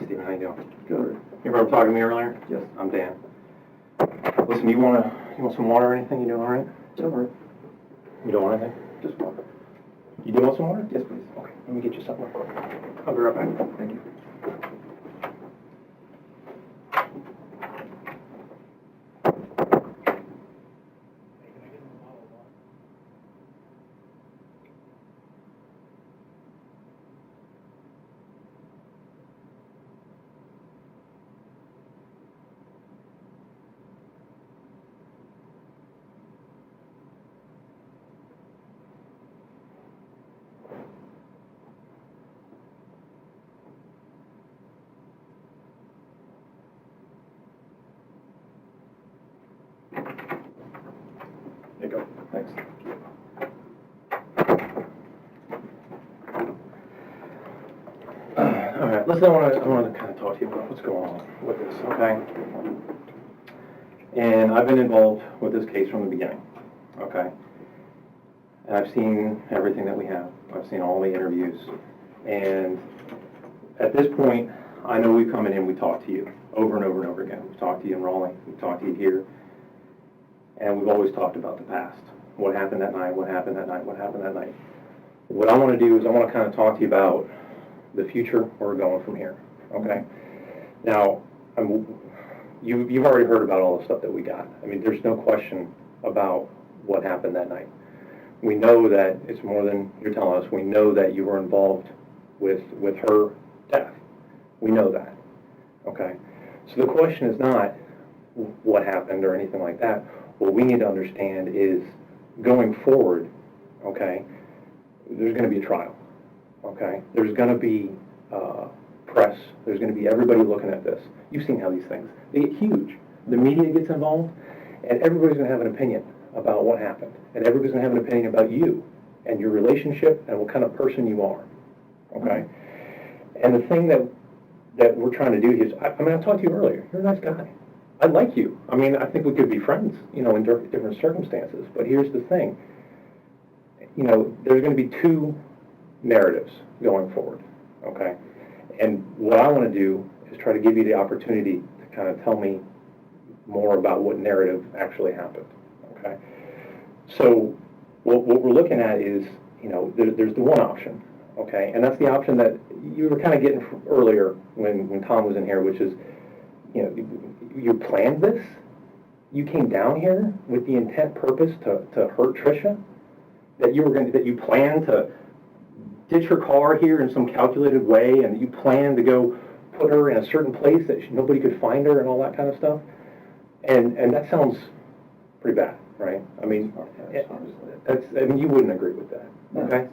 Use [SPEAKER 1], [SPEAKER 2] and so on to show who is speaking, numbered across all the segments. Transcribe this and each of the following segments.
[SPEAKER 1] Steven. How you doing?
[SPEAKER 2] Good.
[SPEAKER 1] You remember talking to me earlier?
[SPEAKER 2] Yes.
[SPEAKER 1] I'm Dan. Listen, you want some water or anything? You doing all right?
[SPEAKER 2] It's all right.
[SPEAKER 1] You don't want anything?
[SPEAKER 2] Just water.
[SPEAKER 1] You do want some water?
[SPEAKER 2] Yes, please.
[SPEAKER 1] Okay, let me get you something. I'll be right back.
[SPEAKER 2] Thank you.
[SPEAKER 1] There you go.
[SPEAKER 2] Thanks.
[SPEAKER 1] All right, listen, I want to kind of talk to you about what's going on with this, okay? And I've been involved with this case from the beginning, okay? And I've seen everything that we have. I've seen all the interviews. And at this point, I know we've come in and we talked to you over and over and over again. We've talked to you in Raleigh, we've talked to you here, and we've always talked about the past. What happened that night, what happened that night, what happened that night. What I want to do is I want to kind of talk to you about the future, where we're going from here, okay? Now, you've already heard about all the stuff that we got. I mean, there's no question about what happened that night. We know that it's more than you're telling us. We know that you were involved with her death. We know that, okay? So the question is not what happened or anything like that. What we need to understand is going forward, okay, there's going to be a trial, okay? There's going to be press. There's going to be everybody looking at this. You've seen how these things, they get huge. The media gets involved, and everybody's going to have an opinion about what happened. And everybody's going to have an opinion about you and your relationship and what kind of person you are, okay? And the thing that we're trying to do here is, I mean, I talked to you earlier. You're a nice guy. I like you. I mean, I think we could be friends, you know, in different circumstances. But here's the thing. You know, there's going to be two narratives going forward, okay? And what I want to do is try to give you the opportunity to kind of tell me more about what narrative actually happened, okay? So what we're looking at is, you know, there's the one option, okay? And that's the option that you were kind of getting earlier when Tom was in here, which is, you know, you planned this? You came down here with the intent purpose to hurt Tricia? That you planned to ditch her car here in some calculated way, and you planned to go put her in a certain place that nobody could find her and all that kind of stuff? And that sounds pretty bad, right? I mean, I mean, you wouldn't agree with that, okay?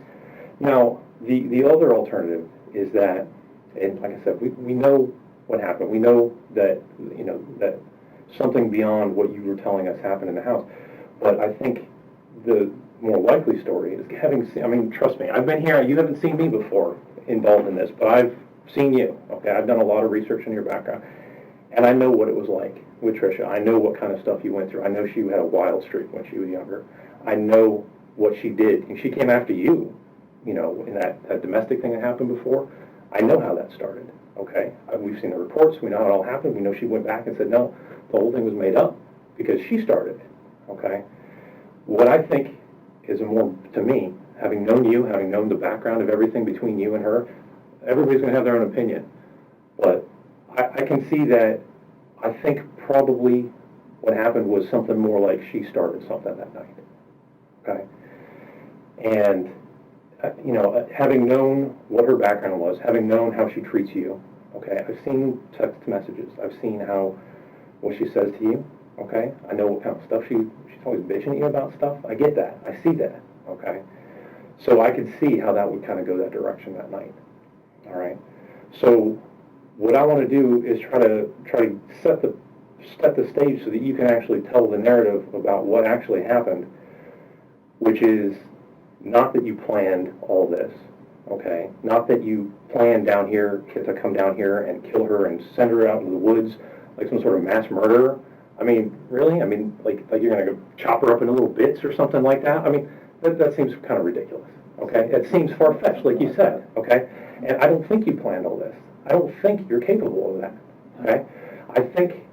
[SPEAKER 1] Now, the other alternative is that, and like I said, we know what happened. We know that, you know, that something beyond what you were telling us happened in the house. But I think the more likely story is having seen, I mean, trust me, I've been here. You haven't seen me before involved in this, but I've seen you, okay? I've done a lot of research in your background, and I know what it was like with Tricia. I know what kind of stuff you went through. I know she had a wild streak when she was younger. I know what she did, and she came after you, you know, in that domestic thing that happened before. I know how that started. Okay, we've seen the reports, we know how it all happened, we know she went back and said, no, the whole thing was made up because she started it, okay? What I think is more, to me, having known you, having known the background of everything between you and her, everybody's going to have their own opinion. But I can see that, I think probably what happened was something more like she started something that night, okay? And you know, having known what her background was, having known how she treats you, okay, I've seen text messages, I've seen what she says to you, okay, I know what kind of stuff she's always bitching at you about stuff, I get that, I see that, okay, so I could see how that would kind of go that direction that night, all right, so what I want to do is try to set the stage so that you can actually tell the narrative about what actually happened, which is not that you planned all this, okay? Not that you planned down here to come down here and kill her and send her out into the woods like some sort of mass murderer. I mean, really? I mean, like you're going to go chop her up into little bits or something like that? I mean, that seems kind of ridiculous, okay? It seems far-fetched, like you said, okay? And I don't think you planned all this. I don't think you're capable of that, okay? I think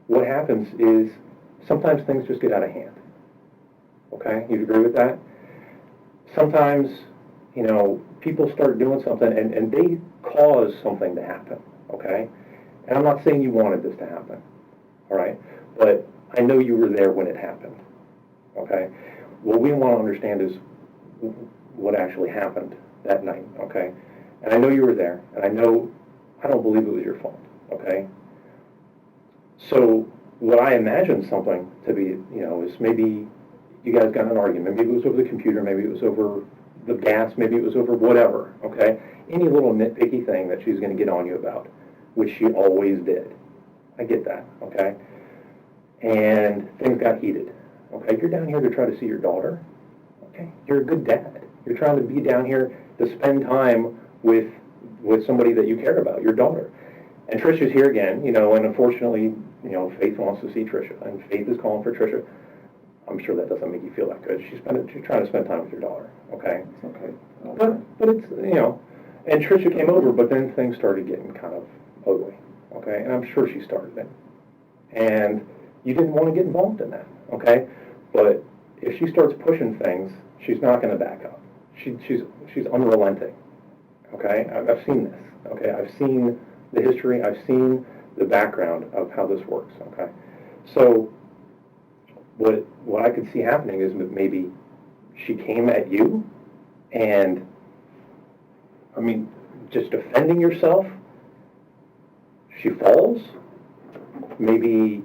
[SPEAKER 1] what happens is sometimes things just get out of hand, okay? You'd agree with that? Sometimes, you know, people start doing something and they cause something to happen, okay? And I'm not saying you wanted this to happen, all right? But I know you were there when it happened, okay? What we want to understand is what actually happened that night, okay? And I know you were there, and I don't believe it was your fault, okay? So what I imagine something to be, you know, is maybe you guys got in an argument. Maybe it was over the computer, maybe it was over the gas, maybe it was over whatever, okay? Any little nitpicky thing that she's going to get on you about, which she always did. I get that, okay? And things got heated, okay? You're down here to try to see your daughter, okay? You're a good dad. You're trying to be down here to spend time with somebody that you care about, your daughter. And Tricia's here again, you know, and unfortunately, you know, Faith wants to see Tricia, and Faith is calling for Tricia. I'm sure that doesn't make you feel that good. She's trying to spend time with your daughter, okay?
[SPEAKER 2] It's okay.
[SPEAKER 1] But it's, you know, and Tricia came over, but then things started getting kind of ugly, okay? And I'm sure she started it. And you didn't want to get involved in that, okay? But if she starts pushing things, she's not going to back up. She's unrelenting, okay? I've seen this, okay? I've seen the history. I've seen the background of how this works, okay? So what I could see happening is maybe she came at you and, I mean, just defending yourself, she falls. Maybe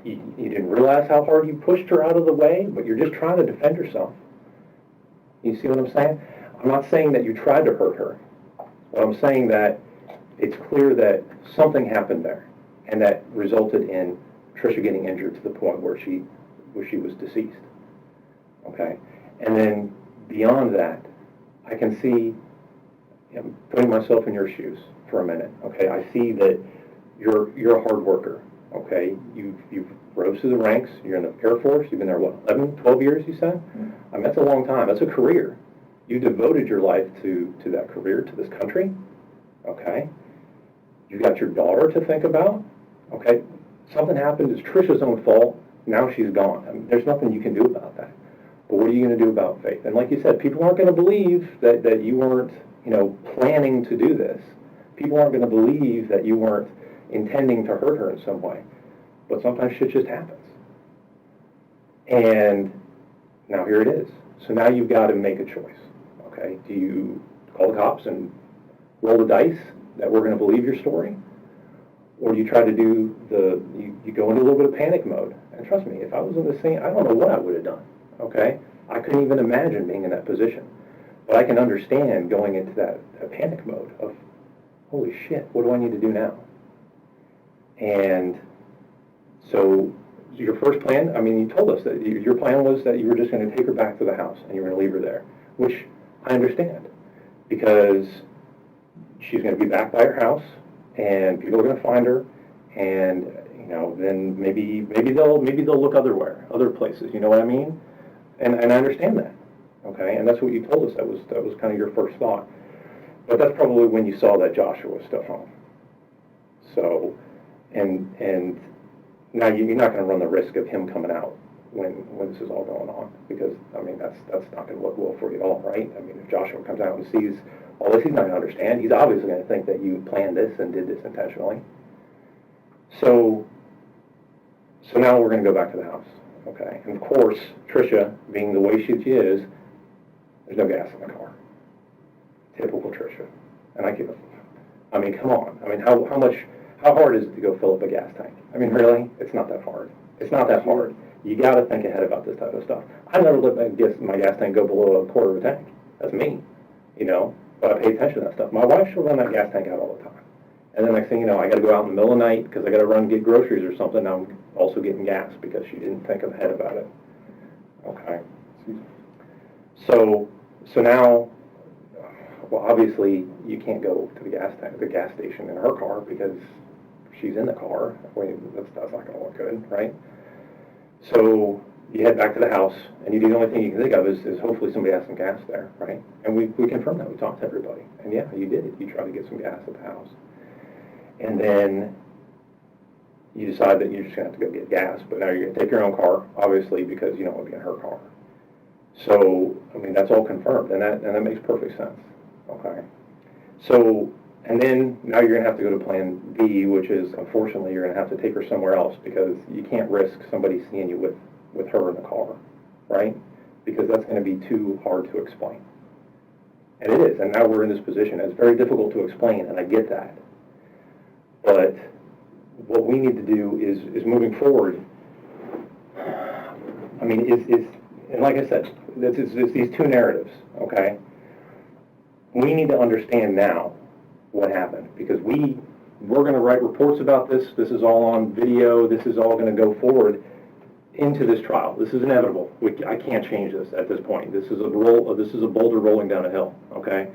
[SPEAKER 1] you didn't realize how hard you pushed her out of the way, but you're just trying to defend yourself. You see what I'm saying? I'm not saying that you tried to hurt her, but I'm saying that it's clear that something happened there, and that resulted in Tricia getting injured to the point where she was deceased. Okay? And then beyond that, I can see, you know, putting myself in your shoes for a minute. Okay? I see that you're a hard worker. Okay? You've rose through the ranks. You're in the Air Force. You've been there, what, 11, 12 years, you said? Mm-hmm. I mean, that's a long time. That's a career. You devoted your life to that career, to this country. Okay? You've got your daughter to think about. Okay? Something happened. It's Tricia's own fault. Now she's gone. I mean, there's nothing you can do about that. But what are you going to do about Faith? And like you said, people aren't going to believe that you weren't, you know, planning to do this. People aren't going to believe that you weren't intending to hurt her in some way. But sometimes shit just happens. And now here it is. So now you've got to make a choice. Okay? Do you call the cops and roll the dice that we're going to believe your story? Or do you try to do you go into a little bit of panic mode? And trust me, if I was in the scene, I don't know what I would have done, okay? I couldn't even imagine being in that position. But I can understand going into that panic mode of, holy shit, what do I need to do now? And so your first plan, I mean, you told us that your plan was that you were just going to take her back to the house and you were going to leave her there, which I understand, because she's going to be back by her house, and people are going to find her, and you know, then maybe they'll look other places. You know what I mean? And I understand that, okay? And that's what you told us. That was kind of your first thought. But that's probably when you saw that Joshua was still home. So, and now you're not going to run the risk of him coming out when this is all going on, because I mean that's not going to look well for you at all, right? I mean, if Joshua comes out and sees all this, he's not going to understand. He's obviously going to think that you planned this and did this intentionally. So now we're going to go back to the house, okay? And of course, Tricia, being the way she is, there's no gas in the car. Typical Tricia. And I mean, come on. I mean, how hard is it to go fill up a gas tank? I mean, really? It's not that hard. It's not that hard. You got to think ahead about this type of stuff. I never let my gas tank go below a quarter of a tank. That's me, you know? But I pay attention to that stuff. My wife, she'll run that gas tank out all the time. And then next thing you know, I got to go out in the middle of the night because I got to run and get groceries or something. Now I'm also getting gas because she didn't think ahead about it. Okay. So now, well, obviously you can't go to the gas station in her car because she's in the car. Wait, that's not going to look good, right? So you head back to the house, and the only thing you can think of is hopefully somebody has some gas there, right? And we confirmed that. We talked to everybody. And yeah, you did. You tried to get some gas at the house. And then you decide that you're just going to have to go get gas, but now you're going to take your own car, obviously, because you don't want to be in her car. So, I mean, that's all confirmed, and that makes perfect sense, okay? So, and then now you're going to have to go to plan B, which is, unfortunately, you're going to have to take her somewhere else because you can't risk somebody seeing you with her in the car, right? Because that's going to be too hard to explain. And it is, and now we're in this position. It's very difficult to explain, and I get that. But what we need to do is moving forward, I mean, and like I said, it's these two narratives, okay? We need to understand now what happened, because we're going to write reports about this. This is all on video. This is all going to go forward into this trial. This is inevitable. I can't change this at this point. This is a boulder rolling down a hill, okay?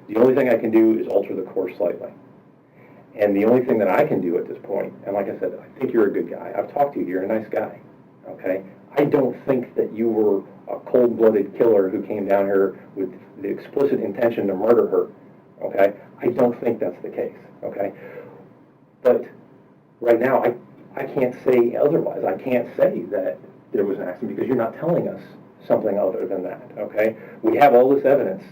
[SPEAKER 1] The only thing I can do is alter the course slightly. And the only thing that I can do at this point, and like I said, I think you're a good guy. I've talked to you. You're a nice guy, okay? I don't think that you were a cold-blooded killer who came down here with the explicit intention to murder her, okay? I don't think that's the case, okay? But right now, I can't say otherwise. I can't say that there was an accident because you're not telling us something other than that, okay? We have all this evidence,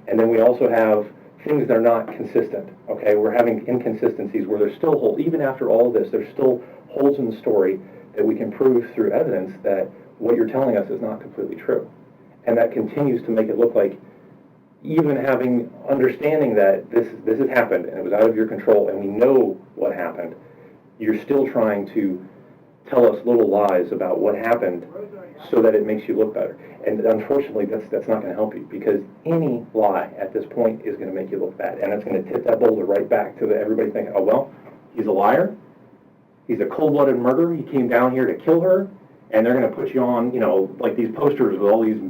[SPEAKER 1] and then we also have things that are not consistent, okay? We're having inconsistencies where there's still holes. Even after all this, there's still holes in the story that we can prove through evidence that what you're telling us is not completely true. And that continues to make it look like, even understanding that this has happened and it was out of your control and we know what happened, you're still trying to tell us little lies about what happened so that it makes you look better. And unfortunately, that's not going to help you, because any lie at this point is going to make you look bad. And it's going to tip that boulder right back to everybody thinking, oh, well, he's a liar. He's a cold-blooded murderer. He came down here to kill her. And they're going to put you on, like these posters with all these,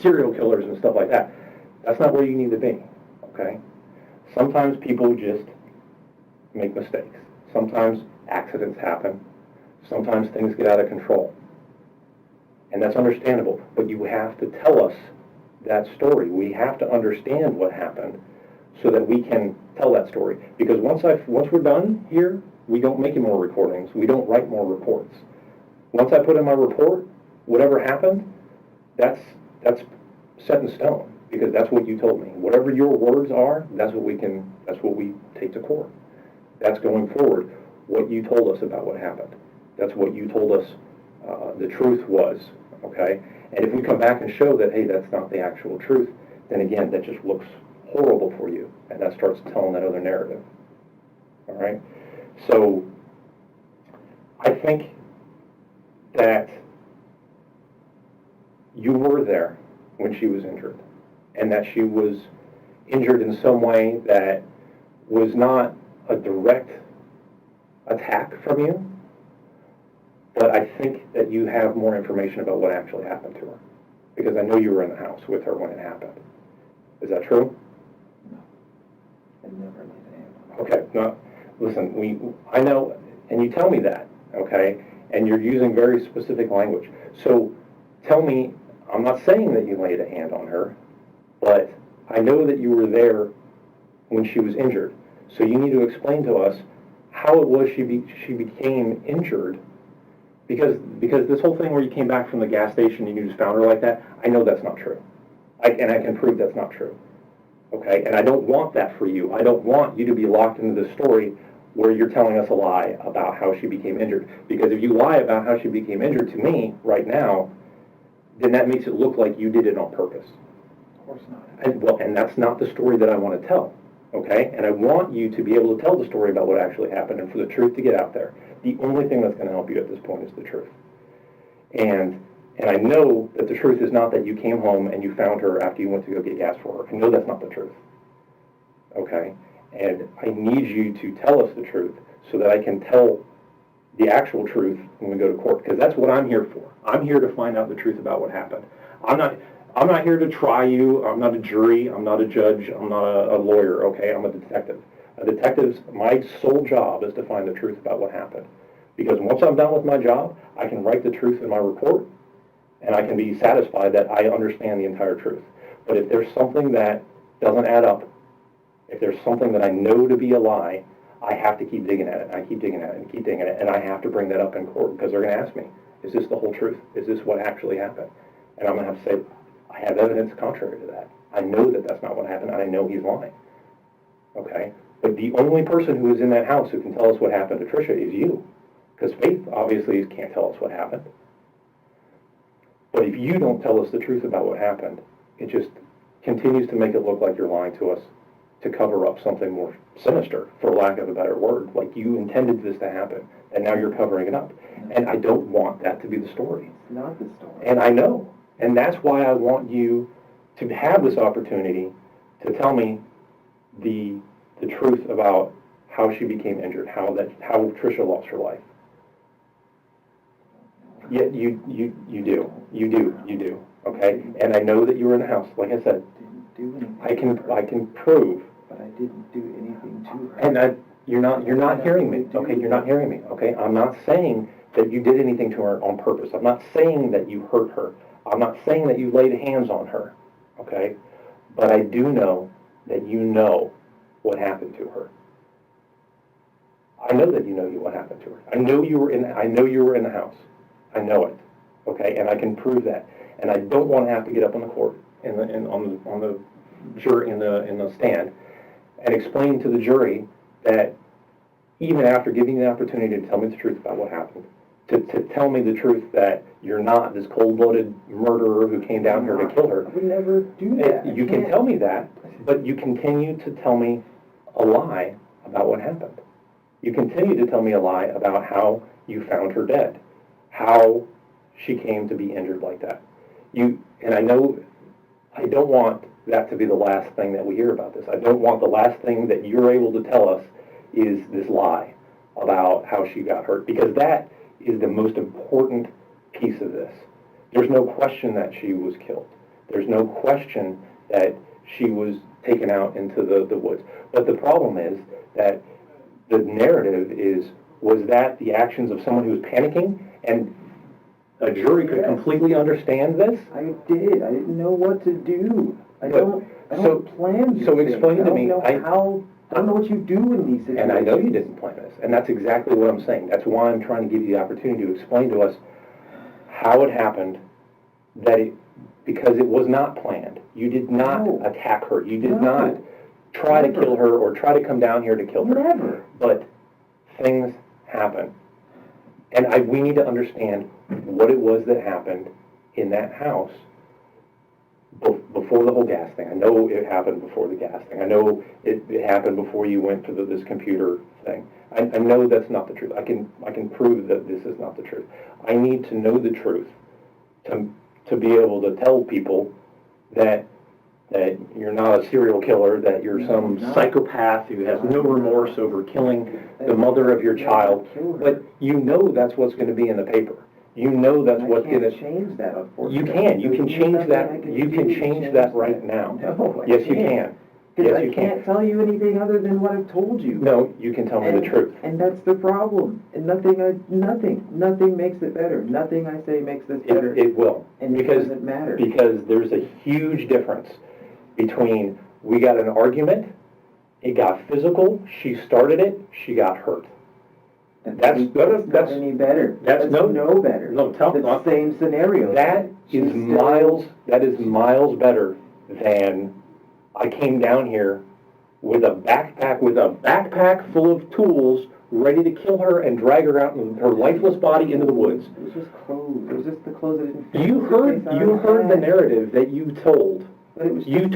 [SPEAKER 1] serial killers and stuff like that. That's not where you need to be, okay? Sometimes people just make mistakes. Sometimes accidents happen. Sometimes things get out of control. And that's understandable. But you have to tell us that story. We have to understand what happened so that we can tell that story. Because once we're done here, we don't make any more recordings. We don't write more reports. Once I put in my report, whatever happened, that's set in stone, because that's what you told me. Whatever your words are, that's what we take to court. That's going forward, what you told us about what happened. That's what you told us the truth was, okay? And if we come back and show that, hey, that's not the actual truth, then again, that just looks horrible for you, and that starts telling that other narrative, all right? So I think that you were there when she was injured, and that she was injured in some way that was not a direct attack from you, but I think that you have more information about what actually happened to her, because I know you were in the house with her when it happened. Is that true?
[SPEAKER 2] No. I never laid a hand on her.
[SPEAKER 1] Okay, no, listen, I know, and you tell me that, okay? And you're using very specific language. So tell me, I'm not saying that you laid a hand on her, but I know that you were there when she was injured. So you need to explain to us how it was she became injured, because this whole thing where you came back from the gas station and you just found her like that, I know that's not true. And I can prove that's not true. Okay? And I don't want that for you. I don't want you to be locked into this story where you're telling us a lie about how she became injured. Because if you lie about how she became injured to me right now, then that makes it look like you did it on purpose.
[SPEAKER 2] Of course not.
[SPEAKER 1] And that's not the story that I want to tell, okay? And I want you to be able to tell the story about what actually happened and for the truth to get out there. The only thing that's going to help you at this point is the truth. And I know that the truth is not that you came home and you found her after you went to go get gas for her. I know that's not the truth, okay? And I need you to tell us the truth so that I can tell the actual truth when we go to court, because that's what I'm here for. I'm here to find out the truth about what happened. I'm not here to try you. I'm not a jury. I'm not a judge. I'm not a lawyer, okay? I'm a detective. My sole job is to find the truth about what happened. Because once I'm done with my job, I can write the truth in my report, and I can be satisfied that I understand the entire truth. But if there's something that doesn't add up, if there's something that I know to be a lie, I have to keep digging at it. I keep digging at it and keep digging at it, and I have to bring that up in court because they're going to ask me, is this the whole truth? Is this what actually happened? And I'm going to have to say, I have evidence contrary to that. I know that that's not what happened, and I know he's lying. Okay? But the only person who is in that house who can tell us what happened to Tricia is you, because Faith obviously can't tell us what happened. But if you don't tell us the truth about what happened, it just continues to make it look like you're lying to us to cover up something more sinister, for lack of a better word. Like you intended this to happen, and now you're covering it up. And I don't want that to be the story.
[SPEAKER 2] It's not the story.
[SPEAKER 1] And I know. And that's why I want you to have this opportunity to tell me the truth about how she became injured, how Tricia lost her life. Yet you do, okay? And I know that you were in the house, like I said.
[SPEAKER 2] Didn't do anything.
[SPEAKER 1] I can prove.
[SPEAKER 2] But I didn't do anything to her.
[SPEAKER 1] And you're not hearing me, okay? You're not hearing me, okay? I'm not saying that you did anything to her on purpose. I'm not saying that you hurt her. I'm not saying that you laid hands on her, okay? But I do know that you know what happened to her. I know that you know what happened to her. I know you were in the house. I know it, okay? And I can prove that. And I don't want to have to get up on the court on the jury in the stand and explain to the jury that even after giving the opportunity to tell me the truth about what happened, to tell me the truth that you're not this cold-blooded murderer who came down here to kill her.
[SPEAKER 2] I would never do that.
[SPEAKER 1] You can tell me that, but you continue to tell me a lie about what happened. You continue to tell me a lie about how you found her dead, how she came to be injured like that. And I know I don't want that to be the last thing that we hear about this. I don't want the last thing that you're able to tell us is this lie about how she got hurt, because that is the most important piece of this. There's no question that she was killed. There's no question that she was taken out into the woods. But the problem is that the narrative was that the actions of someone who was panicking, and a jury could completely understand this?
[SPEAKER 2] I did. I didn't know what to do. I don't plan these
[SPEAKER 1] So explain
[SPEAKER 2] things.
[SPEAKER 1] to me.
[SPEAKER 2] I don't know what you do in these situations.
[SPEAKER 1] And I know you didn't plan this, and that's exactly what I'm saying. That's why I'm trying to give you the opportunity to explain to us how it happened, because it was not planned. You did not attack her. You did not try to kill her or try to come down here to kill her.
[SPEAKER 2] Never.
[SPEAKER 1] But things happen. And we need to understand what it was that happened in that house before the whole gas thing. I know it happened before the gas thing. I know it happened before you went to this computer thing. I know that's not the truth. I can prove that this is not the truth. I need to know the truth to be able to tell people that you're not a serial killer, that you're some psychopath who has no remorse over killing the mother of your child. But you know that's what's going to be in the paper. You know that's what's going to
[SPEAKER 2] change that.
[SPEAKER 1] You can change that. You can change that right now.
[SPEAKER 2] No,
[SPEAKER 1] yes, you can. Yes, you
[SPEAKER 2] I can't tell you anything other than what I've told you.
[SPEAKER 1] No, you can tell me the truth.
[SPEAKER 2] And that's the problem. And nothing makes it better. Nothing I say makes this better.
[SPEAKER 1] It will.
[SPEAKER 2] And it doesn't matter.
[SPEAKER 1] Because there's a huge difference between we got an argument, it got physical, she started it, she got hurt. That's
[SPEAKER 2] not any better. That's no better.
[SPEAKER 1] No,
[SPEAKER 2] the same scenario.
[SPEAKER 1] That is miles better than I came down here with a backpack full of tools, ready to kill her and drag her out and her lifeless body into the woods.
[SPEAKER 2] It was just clothes. It was just the clothes that didn't fit.
[SPEAKER 1] You heard the narrative that you told.
[SPEAKER 2] But it was
[SPEAKER 1] you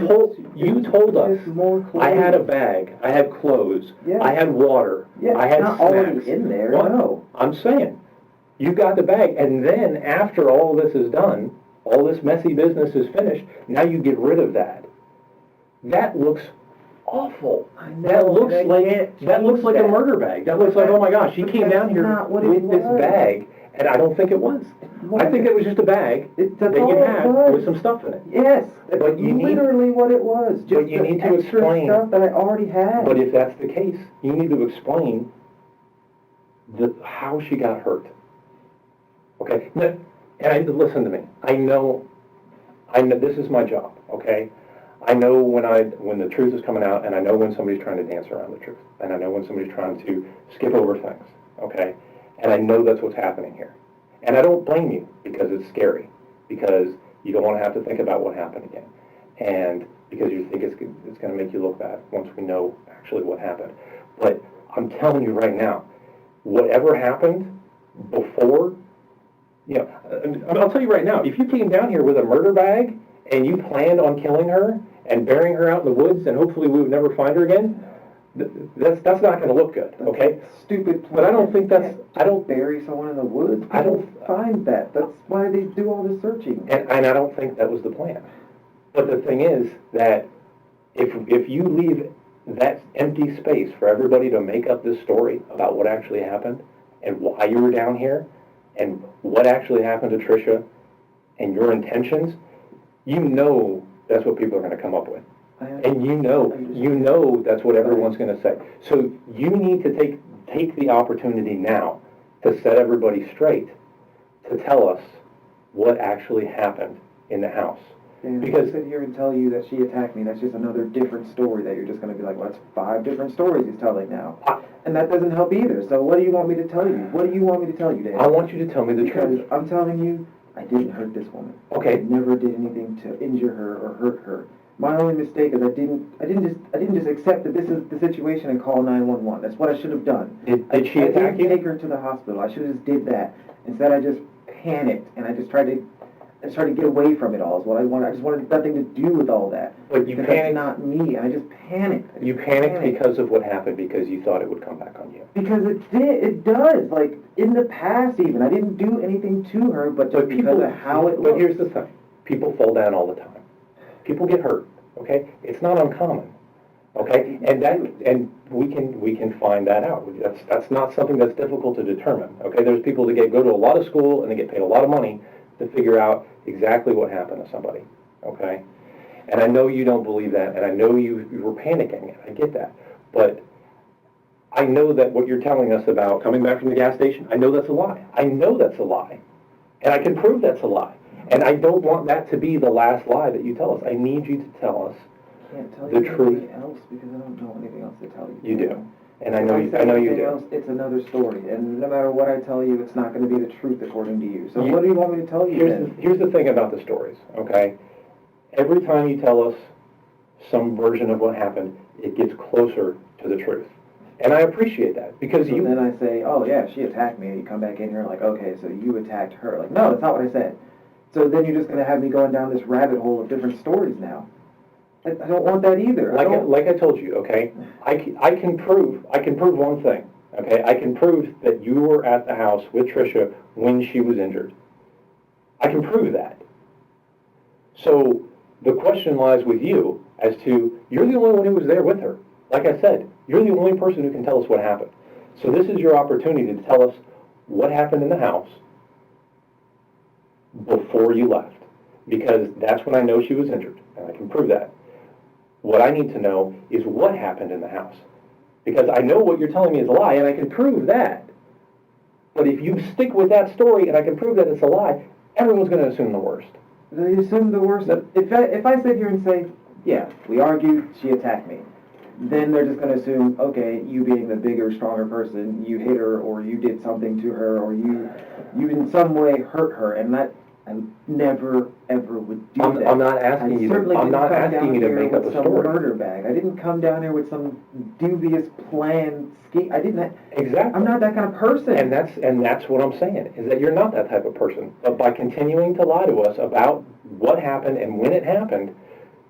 [SPEAKER 1] told us.
[SPEAKER 2] More clothes.
[SPEAKER 1] I had a bag. I had clothes.
[SPEAKER 2] Yeah.
[SPEAKER 1] I had water.
[SPEAKER 2] Yeah,
[SPEAKER 1] I had
[SPEAKER 2] not
[SPEAKER 1] snacks.
[SPEAKER 2] already in there.
[SPEAKER 1] What?
[SPEAKER 2] No.
[SPEAKER 1] I'm saying, you got the bag, and then after all this is done, all this messy business is finished. Now you get rid of that. That looks awful.
[SPEAKER 2] I know,
[SPEAKER 1] that looks like a murder bag. That looks like, oh my gosh, she came down here with this bag, and I don't think it was. I think it was just a bag that you had with some stuff in it.
[SPEAKER 2] Yes,
[SPEAKER 1] but
[SPEAKER 2] literally what it was. Just
[SPEAKER 1] you need to explain
[SPEAKER 2] stuff that I already had.
[SPEAKER 1] But if that's the case, you need to explain how she got hurt. Okay? Now, listen to me. I know this is my job, okay? I know when the truth is coming out, and I know when somebody's trying to dance around the truth, and I know when somebody's trying to skip over things, okay? And I know that's what's happening here. And I don't blame you because it's scary, because you don't want to have to think about what happened again, and because you think it's going to make you look bad once we know actually what happened. But I'm telling you right now, whatever happened before, I'll tell you right now, if you came down here with a murder bag and you planned on killing her and burying her out in the woods and hopefully we would never find her again, that's not going to look good, okay?
[SPEAKER 2] Stupid plan.
[SPEAKER 1] But I don't think I don't
[SPEAKER 2] bury someone in the woods.
[SPEAKER 1] I don't
[SPEAKER 2] find that. That's why they do all the searching.
[SPEAKER 1] And I don't think that was the plan. But the thing is that if you leave that empty space for everybody to make up this story about what actually happened and why you were down here and what actually happened to Tricia and your intentions, you know that's what people are going to come up with. And you know that's what everyone's going to say. So you need to take the opportunity now to set everybody straight, to tell us what actually happened in the house.
[SPEAKER 2] And
[SPEAKER 1] because
[SPEAKER 2] I sit here and tell you that she attacked me, that's just another different story that you're just going to be like, well, that's 5 different stories he's telling now. And that doesn't help either. So what do you want me to tell you? What do you want me to tell you, Dave?
[SPEAKER 1] I want you to tell me the truth.
[SPEAKER 2] Because I'm telling you, I didn't hurt this woman.
[SPEAKER 1] Okay.
[SPEAKER 2] I never did anything to injure her or hurt her. My only mistake is I didn't just accept that this is the situation and call 911. That's what I should have done.
[SPEAKER 1] Did she attack you?
[SPEAKER 2] I didn't take her to the hospital. I should have just did that. Instead, I just panicked and I just tried to get away from it all. Is what I wanted. I just wanted nothing to do with all that.
[SPEAKER 1] But you panicked.
[SPEAKER 2] That's not me. I just panicked.
[SPEAKER 1] You panicked because of what happened, because you thought it would come back on you.
[SPEAKER 2] Because it did. It does. Like in the past, even I didn't do anything to her, but just because of how it looked.
[SPEAKER 1] But here's the thing: people fall down all the time. People get hurt. Okay, it's not uncommon. Okay, and we can find that out. That's not something that's difficult to determine. Okay, there's people that go to a lot of school and they get paid a lot of money to figure out exactly what happened to somebody. Okay, and I know you don't believe that, and I know you were panicking. I get that, but I know that what you're telling us about coming back from the gas station, I know that's a lie. I know that's a lie, and I can prove that's a lie. And I don't want that to be the last lie that you tell us. I need you to tell us
[SPEAKER 2] I can't tell
[SPEAKER 1] the
[SPEAKER 2] you
[SPEAKER 1] truth.
[SPEAKER 2] anything else because I don't know anything else to tell you.
[SPEAKER 1] You do, and I
[SPEAKER 2] If
[SPEAKER 1] know you
[SPEAKER 2] anything
[SPEAKER 1] do.
[SPEAKER 2] else, it's another story, and no matter what I tell you, it's not going to be the truth according to you. So what do you want me to tell you then?
[SPEAKER 1] Here's the thing about the stories, okay? Every time you tell us some version of what happened, it gets closer to the truth. And I appreciate that, because
[SPEAKER 2] So then I say, oh yeah, she attacked me, and you come back in here like, okay, so you attacked her. Like, no, that's not what I said. So then you're just going to have me going down this rabbit hole of different stories now. I don't want that either.
[SPEAKER 1] Like I told you, okay, I can prove one thing, okay? I can prove that you were at the house with Tricia when she was injured. I can prove that. So the question lies with you as to, you're the only one who was there with her. Like I said, you're the only person who can tell us what happened. So this is your opportunity to tell us what happened in the house before you left, because that's when I know she was injured, and I can prove that. What I need to know is what happened in the house, because I know what you're telling me is a lie, and I can prove that. But if you stick with that story, and I can prove that it's a lie, everyone's going to assume the worst.
[SPEAKER 2] They assume the worst. If I sit here and say, yeah, we argued, she attacked me, then they're just going to assume, okay, you being the bigger, stronger person, you hit her, or you did something to her, or you in some way hurt her, and that I never ever would do that.
[SPEAKER 1] I'm not asking you to make up a story.
[SPEAKER 2] Murder bag. I didn't come down here with some dubious plan scheme. I didn't.
[SPEAKER 1] Exactly.
[SPEAKER 2] I'm not that kind of person.
[SPEAKER 1] And that's what I'm saying, is that you're not that type of person. But by continuing to lie to us about what happened and when it happened,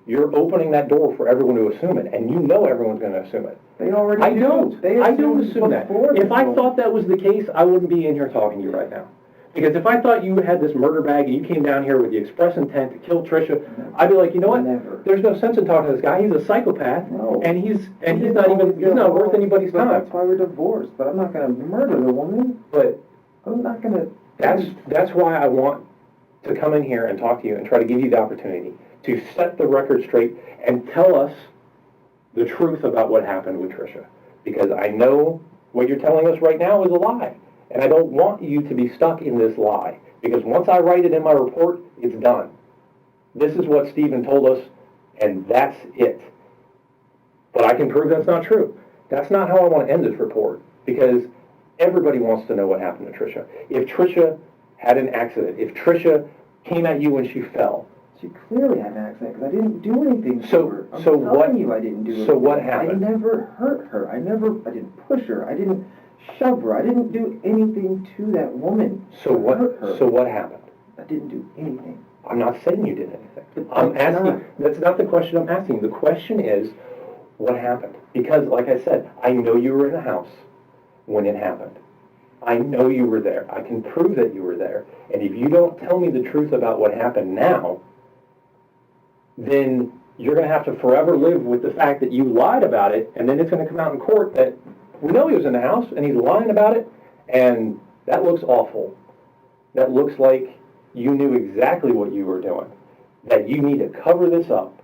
[SPEAKER 1] you're opening that door for everyone to assume it, and you know everyone's going to assume it.
[SPEAKER 2] They already
[SPEAKER 1] I
[SPEAKER 2] do.
[SPEAKER 1] don't. I don't assume that. If I thought that was the case, I wouldn't be in here talking to you right now. Because if I thought you had this murder bag and you came down here with the express intent to kill Tricia, I'd be like, you know what?
[SPEAKER 2] Never.
[SPEAKER 1] There's no sense in talking to this guy. He's a psychopath,
[SPEAKER 2] no.
[SPEAKER 1] and he's not worth anybody's time.
[SPEAKER 2] That's why we're divorced. But I'm not going to murder the woman.
[SPEAKER 1] But
[SPEAKER 2] I'm not going to.
[SPEAKER 1] That's why I want to come in here and talk to you and try to give you the opportunity to set the record straight and tell us the truth about what happened with Tricia. Because I know what you're telling us right now is a lie. And I don't want you to be stuck in this lie, Because once I write it in my report, it's done. This is what Stephen told us, and that's it. But I can prove that's not true. That's not how I want to end this report, because everybody wants to know what happened to Tricia. If Tricia had an accident, if Tricia came at you when she fell.
[SPEAKER 2] She clearly had an accident because I didn't do anything to her. I'm
[SPEAKER 1] So
[SPEAKER 2] telling
[SPEAKER 1] what?
[SPEAKER 2] you I didn't do anything.
[SPEAKER 1] So what happened?
[SPEAKER 2] I never hurt her. I didn't push her. I didn't shove her. I didn't do anything to that woman.
[SPEAKER 1] So what?
[SPEAKER 2] Hurt her.
[SPEAKER 1] So what happened?
[SPEAKER 2] I didn't do anything.
[SPEAKER 1] I'm not saying you did anything.
[SPEAKER 2] But
[SPEAKER 1] I'm
[SPEAKER 2] that's
[SPEAKER 1] asking.
[SPEAKER 2] not-
[SPEAKER 1] That's not the question I'm asking. The question is, what happened? Because, like I said, I know you were in the house when it happened. I know you were there. I can prove that you were there. And if you don't tell me the truth about what happened now, then you're going to have to forever live with the fact that you lied about it, and then it's going to come out in court that we know he was in the house and he's lying about it, and that looks awful. That looks like you knew exactly what you were doing, that you need to cover this up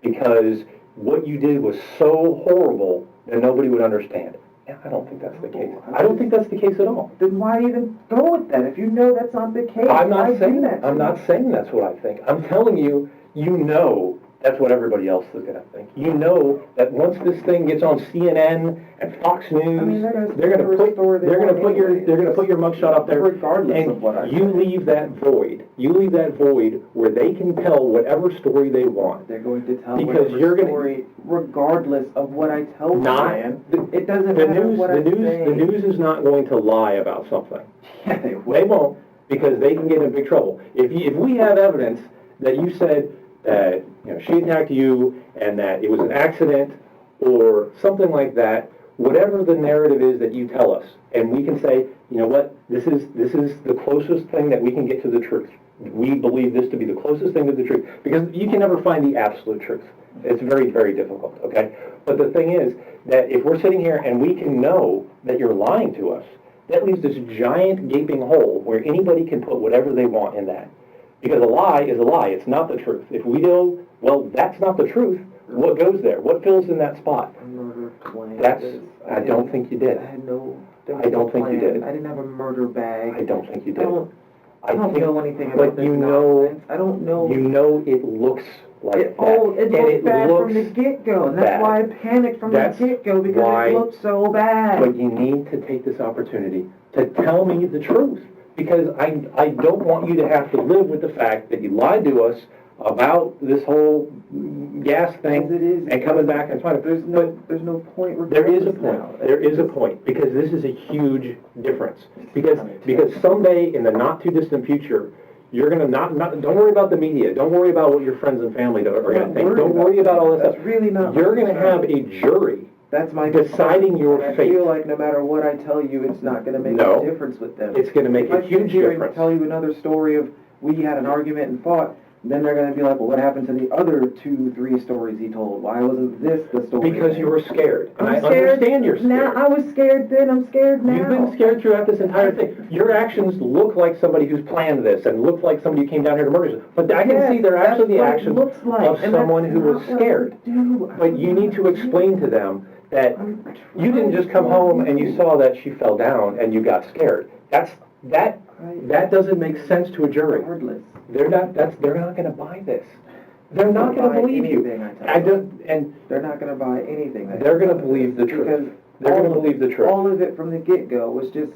[SPEAKER 1] because what you did was so horrible that nobody would understand. Yeah, I don't think that's the case. I don't think that's the case at all.
[SPEAKER 2] Then why even go with that? If you know that's not the case,
[SPEAKER 1] I'm
[SPEAKER 2] why
[SPEAKER 1] not
[SPEAKER 2] do
[SPEAKER 1] saying
[SPEAKER 2] that.
[SPEAKER 1] I'm not saying that's what I think. I'm telling you, you know that's what everybody else is going to think. You know that once this thing gets on CNN and Fox News,
[SPEAKER 2] I mean, they're going
[SPEAKER 1] they're going to put your mugshot up there,
[SPEAKER 2] regardless of what I
[SPEAKER 1] and you leave that void. You leave that void where they can tell whatever story they want.
[SPEAKER 2] They're going to tell
[SPEAKER 1] Because
[SPEAKER 2] whatever
[SPEAKER 1] you're gonna-
[SPEAKER 2] story, regardless of what I tell them,
[SPEAKER 1] Not-
[SPEAKER 2] man. It doesn't
[SPEAKER 1] The
[SPEAKER 2] matter
[SPEAKER 1] news,
[SPEAKER 2] what I say.
[SPEAKER 1] the news is not going to lie about something.
[SPEAKER 2] Yeah, they will.
[SPEAKER 1] They won't, because they can get in big trouble. If we have evidence that you said that, she attacked you and that it was an accident or something like that, whatever the narrative is that you tell us, and we can say, you know what, this is the closest thing that we can get to the truth. We believe this to be the closest thing to the truth, because you can never find the absolute truth. It's very, very difficult, okay? But the thing is that if we're sitting here and we can know that you're lying to us, that leaves this giant gaping hole where anybody can put whatever they want in that. Because a lie is a lie. It's not the truth. If we know, well, that's not the truth, what goes there? What fills in that spot?
[SPEAKER 2] A murder plan.
[SPEAKER 1] That's, I don't think you did.
[SPEAKER 2] I had no.
[SPEAKER 1] I don't think you did.
[SPEAKER 2] I didn't have a murder bag.
[SPEAKER 1] I don't think you
[SPEAKER 2] I
[SPEAKER 1] did.
[SPEAKER 2] don't
[SPEAKER 1] think-
[SPEAKER 2] know anything
[SPEAKER 1] but
[SPEAKER 2] about this
[SPEAKER 1] you know-
[SPEAKER 2] nonsense. I don't know.
[SPEAKER 1] You know it looks like that.
[SPEAKER 2] It looked bad from the get-go, and that's
[SPEAKER 1] bad.
[SPEAKER 2] why I panicked from
[SPEAKER 1] That's
[SPEAKER 2] the get-go, because
[SPEAKER 1] why-
[SPEAKER 2] it looked so bad.
[SPEAKER 1] But you need to take this opportunity to tell me the truth, because I don't want you to have to live with the fact that you lied to us about this whole gas thing
[SPEAKER 2] As it is,
[SPEAKER 1] and coming back and trying to.
[SPEAKER 2] There's no point.
[SPEAKER 1] There is a
[SPEAKER 2] regardless now.
[SPEAKER 1] point. There is a point, because this is a huge difference. Because someday in the not too distant future, you're gonna not don't worry about the media. Don't worry about what your friends and family are gonna think. Don't worry about all this stuff.
[SPEAKER 2] That's really not.
[SPEAKER 1] You're gonna have a jury.
[SPEAKER 2] That's my
[SPEAKER 1] deciding your
[SPEAKER 2] and
[SPEAKER 1] fate.
[SPEAKER 2] I feel like no matter what I tell you, it's not going to make
[SPEAKER 1] No.
[SPEAKER 2] a difference with them.
[SPEAKER 1] It's gonna make
[SPEAKER 2] If
[SPEAKER 1] a
[SPEAKER 2] I sit
[SPEAKER 1] huge
[SPEAKER 2] here
[SPEAKER 1] difference.
[SPEAKER 2] and tell you another story of we had an argument and fought, then they're going to be like, well, what happened to the other 2-3 stories he told? Why wasn't this the story?
[SPEAKER 1] Because you were scared. And I
[SPEAKER 2] I'm scared.
[SPEAKER 1] understand you're scared.
[SPEAKER 2] Now I was scared then. I'm scared now.
[SPEAKER 1] You've been scared throughout this entire thing. Your actions look like somebody who's planned this and look like somebody who came down here to murder you. But I can
[SPEAKER 2] Yes,
[SPEAKER 1] see they're
[SPEAKER 2] that's
[SPEAKER 1] actually the
[SPEAKER 2] what it
[SPEAKER 1] actions
[SPEAKER 2] looks like,
[SPEAKER 1] of
[SPEAKER 2] and
[SPEAKER 1] someone
[SPEAKER 2] that's
[SPEAKER 1] who was
[SPEAKER 2] not what
[SPEAKER 1] scared.
[SPEAKER 2] I do.
[SPEAKER 1] But you need to explain to them that
[SPEAKER 2] I'm
[SPEAKER 1] you didn't just come home and you saw that she fell down and you got scared. That doesn't make sense to a jury.
[SPEAKER 2] Regardless.
[SPEAKER 1] They're not going to buy this. They're not going to believe you.
[SPEAKER 2] Anything I tell
[SPEAKER 1] I
[SPEAKER 2] them.
[SPEAKER 1] don't, and
[SPEAKER 2] They're not going to buy anything. that
[SPEAKER 1] they're
[SPEAKER 2] you
[SPEAKER 1] going to
[SPEAKER 2] tell
[SPEAKER 1] believe the
[SPEAKER 2] them.
[SPEAKER 1] truth.
[SPEAKER 2] Because
[SPEAKER 1] They're going to
[SPEAKER 2] all of-
[SPEAKER 1] believe the truth.
[SPEAKER 2] All of it from the get-go was just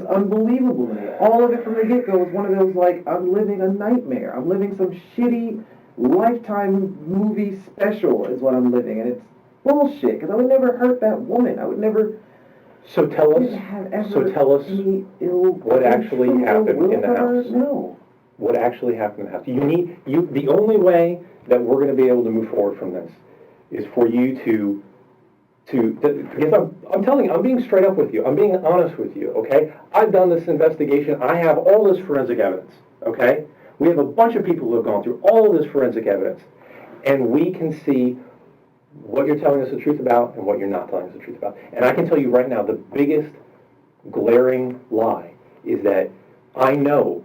[SPEAKER 2] unbelievable to me. All of it from the get-go was one of those, like, I'm living a nightmare. I'm living some shitty Lifetime movie special is what I'm living, and it's bullshit, because I would never hurt that woman. I would never
[SPEAKER 1] So tell us,
[SPEAKER 2] have ever
[SPEAKER 1] so tell us
[SPEAKER 2] any ill
[SPEAKER 1] what actually
[SPEAKER 2] ill
[SPEAKER 1] happened
[SPEAKER 2] will
[SPEAKER 1] in the
[SPEAKER 2] for her.
[SPEAKER 1] house.
[SPEAKER 2] No.
[SPEAKER 1] what actually happened in the house. The only way that we're going to be able to move forward from this is for you to because I'm telling you, I'm being straight up with you. I'm being honest with you, okay? I've done this investigation. I have all this forensic evidence, okay? We have a bunch of people who have gone through all of this forensic evidence, and we can see what you're telling us the truth about and what you're not telling us the truth about. And I can tell you right now, the biggest glaring lie is that I know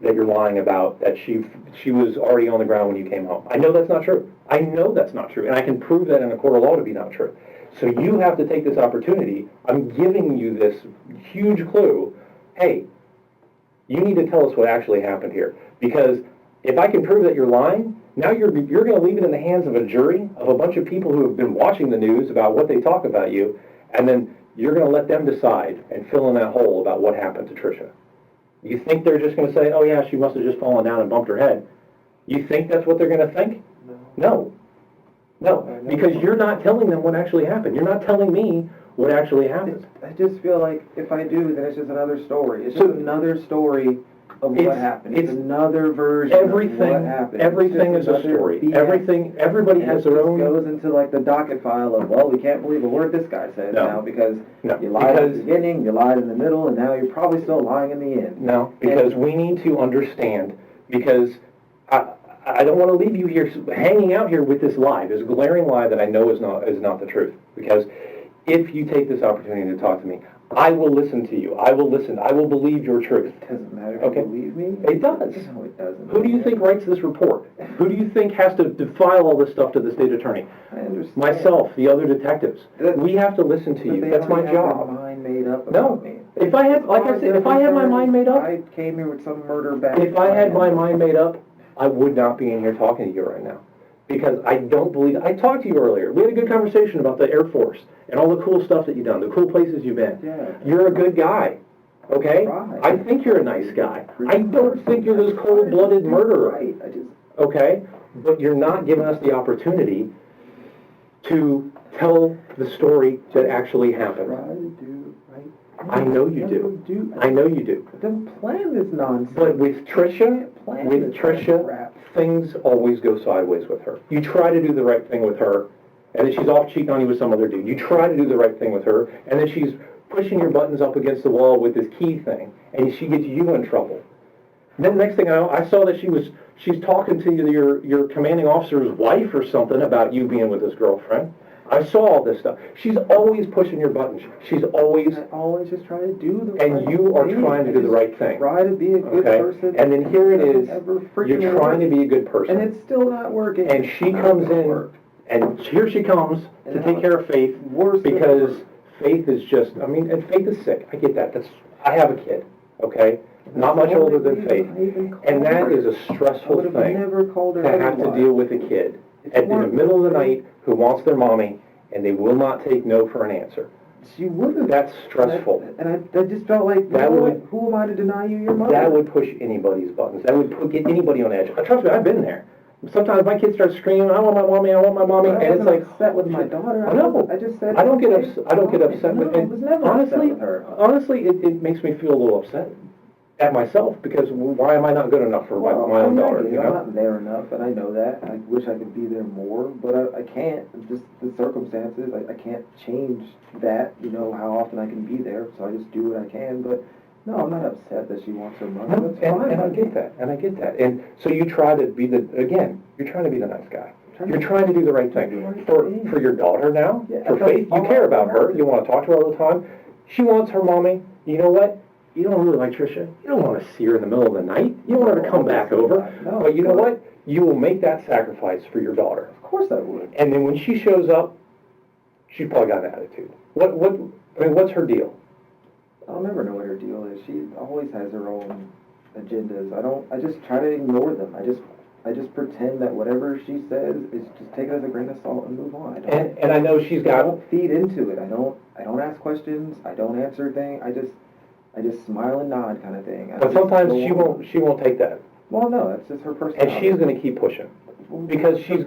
[SPEAKER 1] that you're lying about that she was already on the ground when you came home. I know that's not true. I know that's not true, and I can prove that in a court of law to be not true. So you have to take this opportunity. I'm giving you this huge clue. Hey, You need to tell us what actually happened here. Because if I can prove that you're lying, now you're going to leave it in the hands of a jury of a bunch of people who have been watching the news about what they talk about you, and then you're going to let them decide and fill in that hole about what happened to Tricia. You think they're just going to say, oh yeah, she must have just fallen down and bumped her head? You think that's what they're going to think? No. No, because you're not telling them what actually happened. You're not telling me what actually happened.
[SPEAKER 2] I just feel like if I do, then it's just another story. It's just another story of what happened. It's another version of what happened.
[SPEAKER 1] Everything is a story. Everybody has their own.
[SPEAKER 2] It goes into like the docket file of, well, we can't believe a word this guy said now because you lied at the beginning, you lied in the middle, and now you're probably still lying in the end.
[SPEAKER 1] No, because we need to understand, because I don't want to leave you here hanging out here with this lie, this glaring lie that I know is not the truth. Because if you take this opportunity to talk to me, I will listen to you. I will listen. I will believe your truth.
[SPEAKER 2] It doesn't matter if you believe me.
[SPEAKER 1] It does.
[SPEAKER 2] No, it doesn't.
[SPEAKER 1] Who do you think writes this report? Who do you think has to file all this stuff to the state attorney?
[SPEAKER 2] I understand.
[SPEAKER 1] Myself, the other detectives. We have to listen to you. That's my job.
[SPEAKER 2] Their mind made up about me.
[SPEAKER 1] If I had, like I said, if I had my mind made up,
[SPEAKER 2] I came here with some murder back.
[SPEAKER 1] if I had my mind made up, I would not be in here talking to you right now. Because I don't believe, I talked to you earlier. We had a good conversation about the Air Force and all the cool stuff that you've done, the cool places you've been.
[SPEAKER 2] Yeah.
[SPEAKER 1] You're a good guy, okay?
[SPEAKER 2] Right.
[SPEAKER 1] I think you're a nice guy. I don't think you're this cold-blooded murderer,
[SPEAKER 2] Right.
[SPEAKER 1] okay? But you're not giving us the opportunity to tell the story that actually happened.
[SPEAKER 2] Try to do right.
[SPEAKER 1] I know you do. I know you do.
[SPEAKER 2] Don't plan this nonsense.
[SPEAKER 1] But with Tricia, things always go sideways with her. You try to do the right thing with her, and then she's off cheating on you with some other dude. You try to do the right thing with her, and then she's pushing your buttons up against the wall with this key thing, and she gets you in trouble. And then the next thing I know, I saw that she's talking to your commanding officer's wife or something about you being with his girlfriend. I saw all this stuff. She's always pushing your buttons. She's always...
[SPEAKER 2] I always just try to do the right thing.
[SPEAKER 1] And you are trying to do the right thing.
[SPEAKER 2] Try to be a good person.
[SPEAKER 1] And then here it is, you're trying to be a good person.
[SPEAKER 2] And it's still not working.
[SPEAKER 1] And she comes in, and here she comes to take care of Faith, because Faith is just, I mean, and Faith is sick. I get that. I have a kid, okay? Not much older than Faith. And that is a stressful thing to have to deal with a kid in the middle of the night who wants their mommy, and they will not take no for an answer.
[SPEAKER 2] She wouldn't.
[SPEAKER 1] That's stressful.
[SPEAKER 2] And I just felt like, who am I to deny you your mother?
[SPEAKER 1] That would push anybody's buttons. That would get anybody on edge. Trust me, I've been there. Sometimes my kids start screaming, I want my mommy, I want my mommy, and it's like...
[SPEAKER 2] upset with my daughter.
[SPEAKER 1] No,
[SPEAKER 2] I just said...
[SPEAKER 1] I don't get upset with...
[SPEAKER 2] I was never upset with her.
[SPEAKER 1] Honestly, it makes me feel a little upset at myself, because why am I not good enough for my own daughter, you know?
[SPEAKER 2] I'm not there enough, and I know that. I wish I could be there more, but I can't. Just the circumstances, I can't change that, you know, how often I can be there, so I just do what I can, but no, I'm not upset that she wants her money.
[SPEAKER 1] No, and I get that, and so you try to be you're trying to be the nice guy. You're trying to do the right thing. For your daughter now, for Faith, you care about her, you want to talk to her all the time. She wants her mommy. You know what? You don't really like Tricia. You don't want to see her in the middle of the night. You want her to come back over. But you know what? You will make that sacrifice for your daughter.
[SPEAKER 2] Of course I would.
[SPEAKER 1] And then when she shows up, she's probably got an attitude. What's her deal?
[SPEAKER 2] I'll never know what her deal is. She always has her own agendas. I just try to ignore them. I just pretend that whatever she says is just take it as a grain of salt and move on.
[SPEAKER 1] And I know she's got...
[SPEAKER 2] I don't feed into it. I don't ask questions. I don't answer things. I just smile and nod kind of thing.
[SPEAKER 1] But sometimes she won't take that.
[SPEAKER 2] Well, no, that's just her personality.
[SPEAKER 1] And she's going to keep pushing. Because she's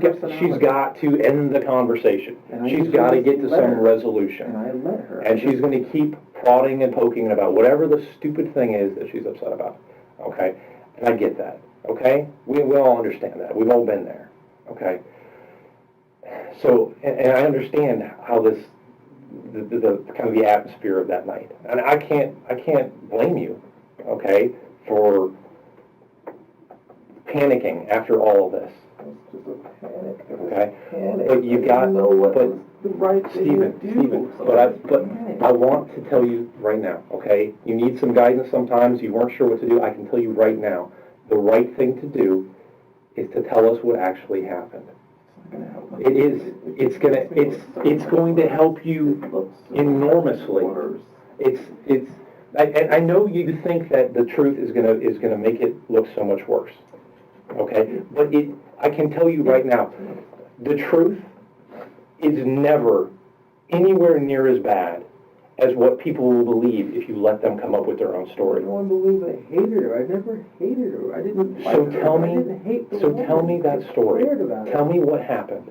[SPEAKER 1] got to end the conversation. She's got to get to some resolution.
[SPEAKER 2] And I let her.
[SPEAKER 1] And she's going to keep prodding and poking about whatever the stupid thing is that she's upset about. Okay? And I get that. Okay? We all understand that. We've all been there. Okay? So, and I understand how this, the kind of the atmosphere of that night. And I can't blame you, okay, for panicking after all of this.
[SPEAKER 2] It's just a panic.
[SPEAKER 1] Okay?
[SPEAKER 2] Panic.
[SPEAKER 1] But you got,
[SPEAKER 2] know what
[SPEAKER 1] but
[SPEAKER 2] was the right thing to do.
[SPEAKER 1] Stephen, but I want to tell you right now, okay? You need some guidance sometimes. You weren't sure what to do. I can tell you right now, the right thing to do is to tell us what actually happened. It is. It's going to help you enormously. It's I know you think that the truth is gonna make it look so much worse, okay? But I can tell you right now, the truth is never anywhere near as bad as what people will believe if you let them come up with their own story.
[SPEAKER 3] No one believes I hated her. I never hated her. I didn't like
[SPEAKER 1] So
[SPEAKER 3] her.
[SPEAKER 1] tell
[SPEAKER 3] I
[SPEAKER 1] me,
[SPEAKER 3] didn't hate the
[SPEAKER 1] so
[SPEAKER 3] woman.
[SPEAKER 1] tell me that
[SPEAKER 3] I
[SPEAKER 1] story.
[SPEAKER 3] cared about her.
[SPEAKER 1] Tell me what happened.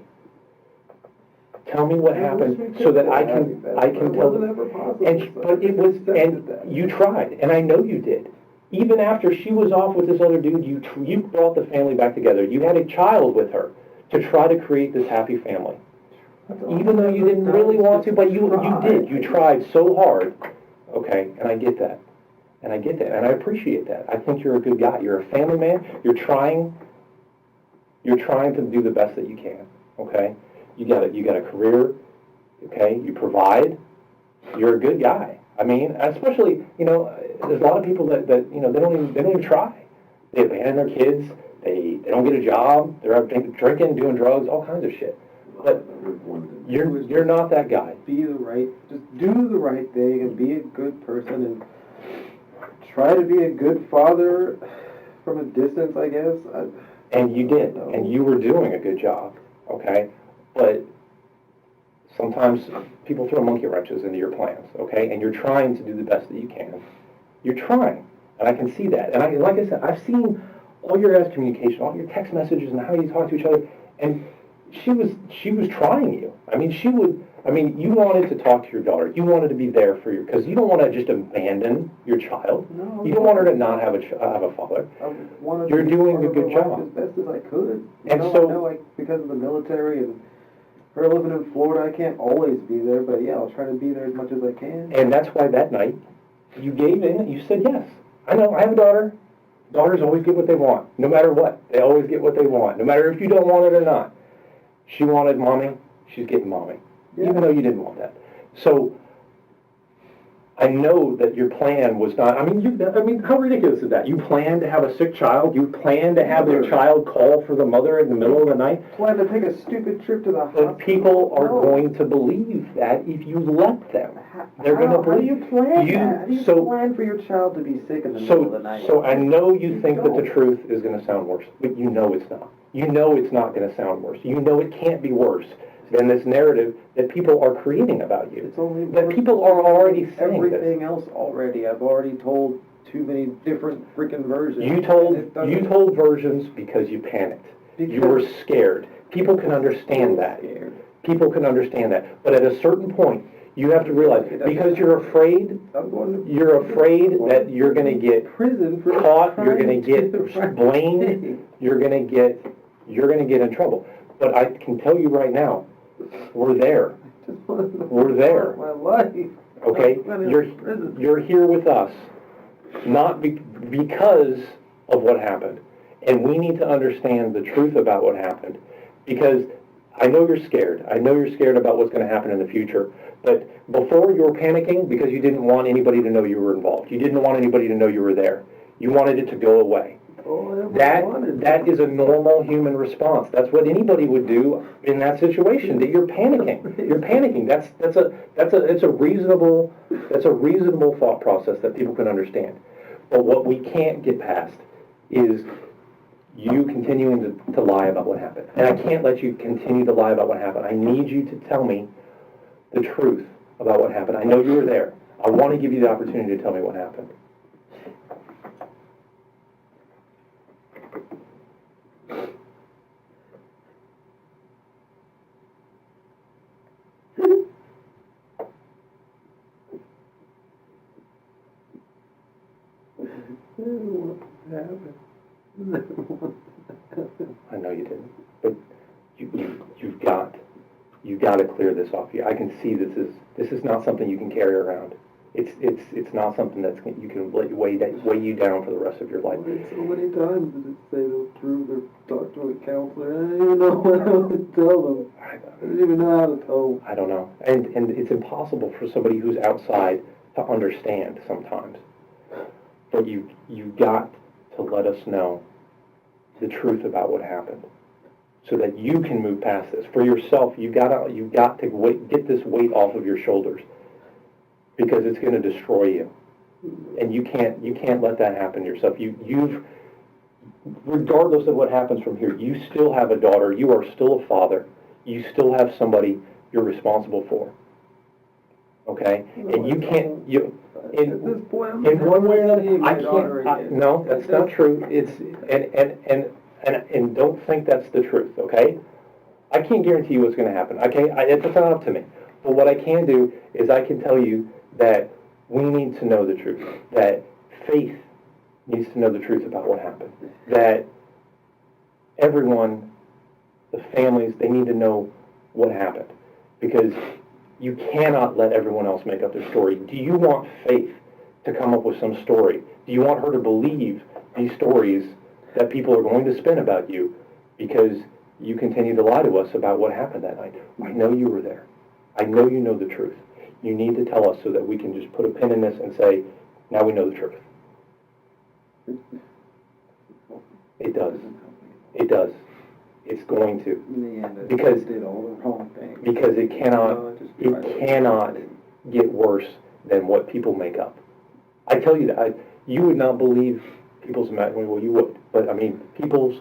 [SPEAKER 1] Tell me what happened so that I can tell.
[SPEAKER 3] It wasn't ever possible.
[SPEAKER 1] But it was, and you tried, and I know you did. Even after she was off with this other dude, you brought the family back together. You had a child with her to try to create this happy family. Even though you didn't really want to, but you did. You tried so hard, okay? And I get that. And I get that, and I appreciate that. I think you're a good guy. You're a family man. You're trying to do the best that you can, okay? You got a career, okay? You provide. You're a good guy. I mean, especially, there's a lot of people that they don't even try. They abandon their kids. They don't get a job. They're out drinking, doing drugs, all kinds of shit. But you're not that guy.
[SPEAKER 3] Just do the right thing and be a good person and try to be a good father from a distance, I guess.
[SPEAKER 1] And you did, and you were doing a good job, okay? But sometimes people throw monkey wrenches into your plans, okay? And you're trying to do the best that you can. You're trying, and I can see that. And like I said, I've seen all your guys' communication, all your text messages, and how you talk to each other. And she was trying you. You wanted to talk to your daughter. You wanted to be there for your, because you don't want to just abandon your child.
[SPEAKER 3] No,
[SPEAKER 1] you don't want her to not have a father. You're doing a good job.
[SPEAKER 3] As best as I could.
[SPEAKER 1] And
[SPEAKER 3] I know, because of the military and her living in Florida, I can't always be there, but yeah, I'll try to be there as much as I can.
[SPEAKER 1] And that's why that night, you gave in, you said yes. I know, I have a daughter. Daughters always get what they want, no matter what. They always get what they want, no matter if you don't want it or not. She wanted mommy, she's getting mommy, even though you didn't want that. So, I know that your plan was not, how ridiculous is that? You planned to have a sick child? You planned to have your child call for the mother in the middle of the night?
[SPEAKER 3] Plan to take a stupid trip to the hospital.
[SPEAKER 1] But people are going to believe that if you let them. They're going to believe.
[SPEAKER 3] How do you plan that? How do you plan for your child to be sick in the middle of the night?
[SPEAKER 1] So I know you think that the truth is going to sound worse, but you know it's not. You know it's not going to sound worse. You know it can't be worse than this narrative that people are creating about you.
[SPEAKER 3] It's only
[SPEAKER 1] that people are already saying
[SPEAKER 3] everything else already. I've already told too many different freaking versions.
[SPEAKER 1] You told versions because you panicked. You were scared. People can understand that. People can understand that. But at a certain point, you have to realize, because you're afraid that you're going to get
[SPEAKER 3] prison for
[SPEAKER 1] caught, you're going to get blamed, you're going to get in trouble. But I can tell you right now, we're there. We're there.
[SPEAKER 3] My life.
[SPEAKER 1] Okay? You're here with us, not because of what happened. And we need to understand the truth about what happened. Because I know you're scared. I know you're scared about what's going to happen in the future. But before, you were panicking because you didn't want anybody to know you were involved. You didn't want anybody to know you were there. You wanted it to go away. That is a normal human response. That's what anybody would do in that situation. That you're panicking. You're panicking. It's a reasonable thought process that people can understand. But what we can't get past is you continuing to lie about what happened. And I can't let you continue to lie about what happened. I need you to tell me the truth about what happened. I know you were there. I want to give you the opportunity to tell me what happened. I know you didn't, but you've got to clear this off you. I can see this is not something you can carry around. It's not something that you can weigh you down for the rest of your life.
[SPEAKER 3] So many times did it say the truth or talk to a counselor? I didn't even know what I would tell them. I didn't even know how to tell them.
[SPEAKER 1] I don't know, and it's impossible for somebody who's outside to understand sometimes. But you got to let us know the truth about what happened, so that you can move past this for yourself. You got to get this weight off of your shoulders, because it's going to destroy you. And you can't let that happen to yourself. You've, regardless of what happens from here, you still have a daughter, you are still a father, you still have somebody you're responsible for. Okay? And you can't,
[SPEAKER 3] At this point, I'm
[SPEAKER 1] in one way or another,
[SPEAKER 3] seeing
[SPEAKER 1] I
[SPEAKER 3] my daughter
[SPEAKER 1] can't,
[SPEAKER 3] again.
[SPEAKER 1] no, that's not true. It's, and don't think that's the truth, okay? I can't guarantee you what's gonna happen, okay? It's not up to me. But what I can do is I can tell you that we need to know the truth, that Faith needs to know the truth about what happened, that everyone, the families, they need to know what happened, because you cannot let everyone else make up their story. Do you want Faith to come up with some story? Do you want her to believe these stories that people are going to spin about you because you continue to lie to us about what happened that night? I know you were there. I know you know the truth. You need to tell us so that we can just put a pin in this and say, now we know the truth. It does. It does. It's going to.
[SPEAKER 3] In the end, I
[SPEAKER 1] Because-
[SPEAKER 3] did all the wrong things.
[SPEAKER 1] Because it cannot,
[SPEAKER 3] No, I just-
[SPEAKER 1] it cannot get worse than what people make up. I tell you that, you would not believe people's imagination, well, you would, but I mean, people's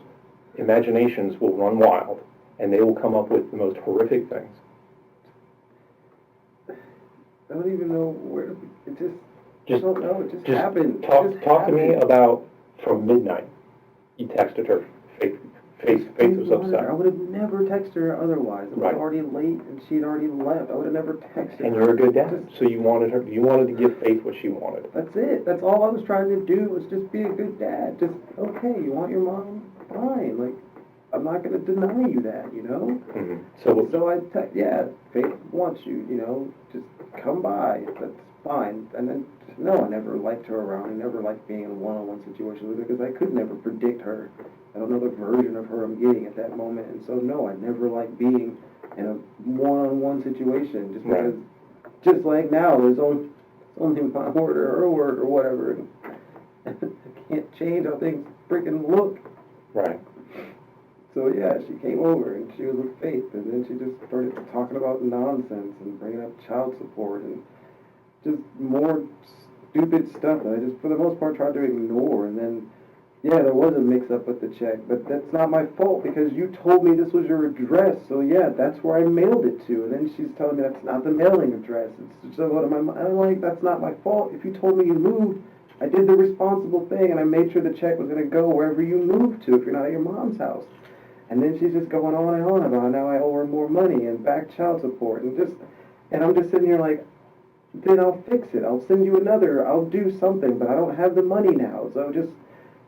[SPEAKER 1] imaginations will run wild, and they will come up with the most horrific things.
[SPEAKER 3] I don't even know where, it just, I
[SPEAKER 1] Just-
[SPEAKER 3] don't know, it just
[SPEAKER 1] Just
[SPEAKER 3] happened. It
[SPEAKER 1] talk
[SPEAKER 3] just
[SPEAKER 1] to me
[SPEAKER 3] happened.
[SPEAKER 1] about from midnight. You texted her. Faith was upset.
[SPEAKER 3] I would have never texted her otherwise. It was
[SPEAKER 1] Right.
[SPEAKER 3] already late and she'd already left. I would have never texted her.
[SPEAKER 1] And you're a good dad, so you wanted to give Faith what she wanted.
[SPEAKER 3] That's it. That's all I was trying to do, was just be a good dad. Just, okay, you want your mom? Fine. Like, I'm not going to deny you that, you know?
[SPEAKER 1] Mhm. So,
[SPEAKER 3] So I yeah, Faith wants you, you know, just come by. That's fine. And then, no, I never liked her around. I never liked being in a one-on-one situation with her because I could never predict her. I don't know the version of her I'm getting at that moment. And so, no, I never liked being in a one-on-one situation just
[SPEAKER 1] Right.
[SPEAKER 3] because, just like now, there's only my word or her word or whatever. And I can't change how things freaking look.
[SPEAKER 1] right.
[SPEAKER 3] So yeah, she came over and she was with Faith, and then she just started talking about nonsense and bringing up child support and just more stupid stuff that I just, for the most part, tried to ignore. And then, yeah, there was a mix-up with the check, but that's not my fault because you told me this was your address. So yeah, that's where I mailed it to. And then she's telling me that's not the mailing address. It's just what I'm like, that's not my fault. If you told me you moved, I did the responsible thing, and I made sure the check was going to go wherever you moved to if you're not at your mom's house. And then she's just going on and on about now I owe her more money and back child support and I'm just sitting here like, then I'll fix it. I'll send you another. I'll do something, but I don't have the money now. So just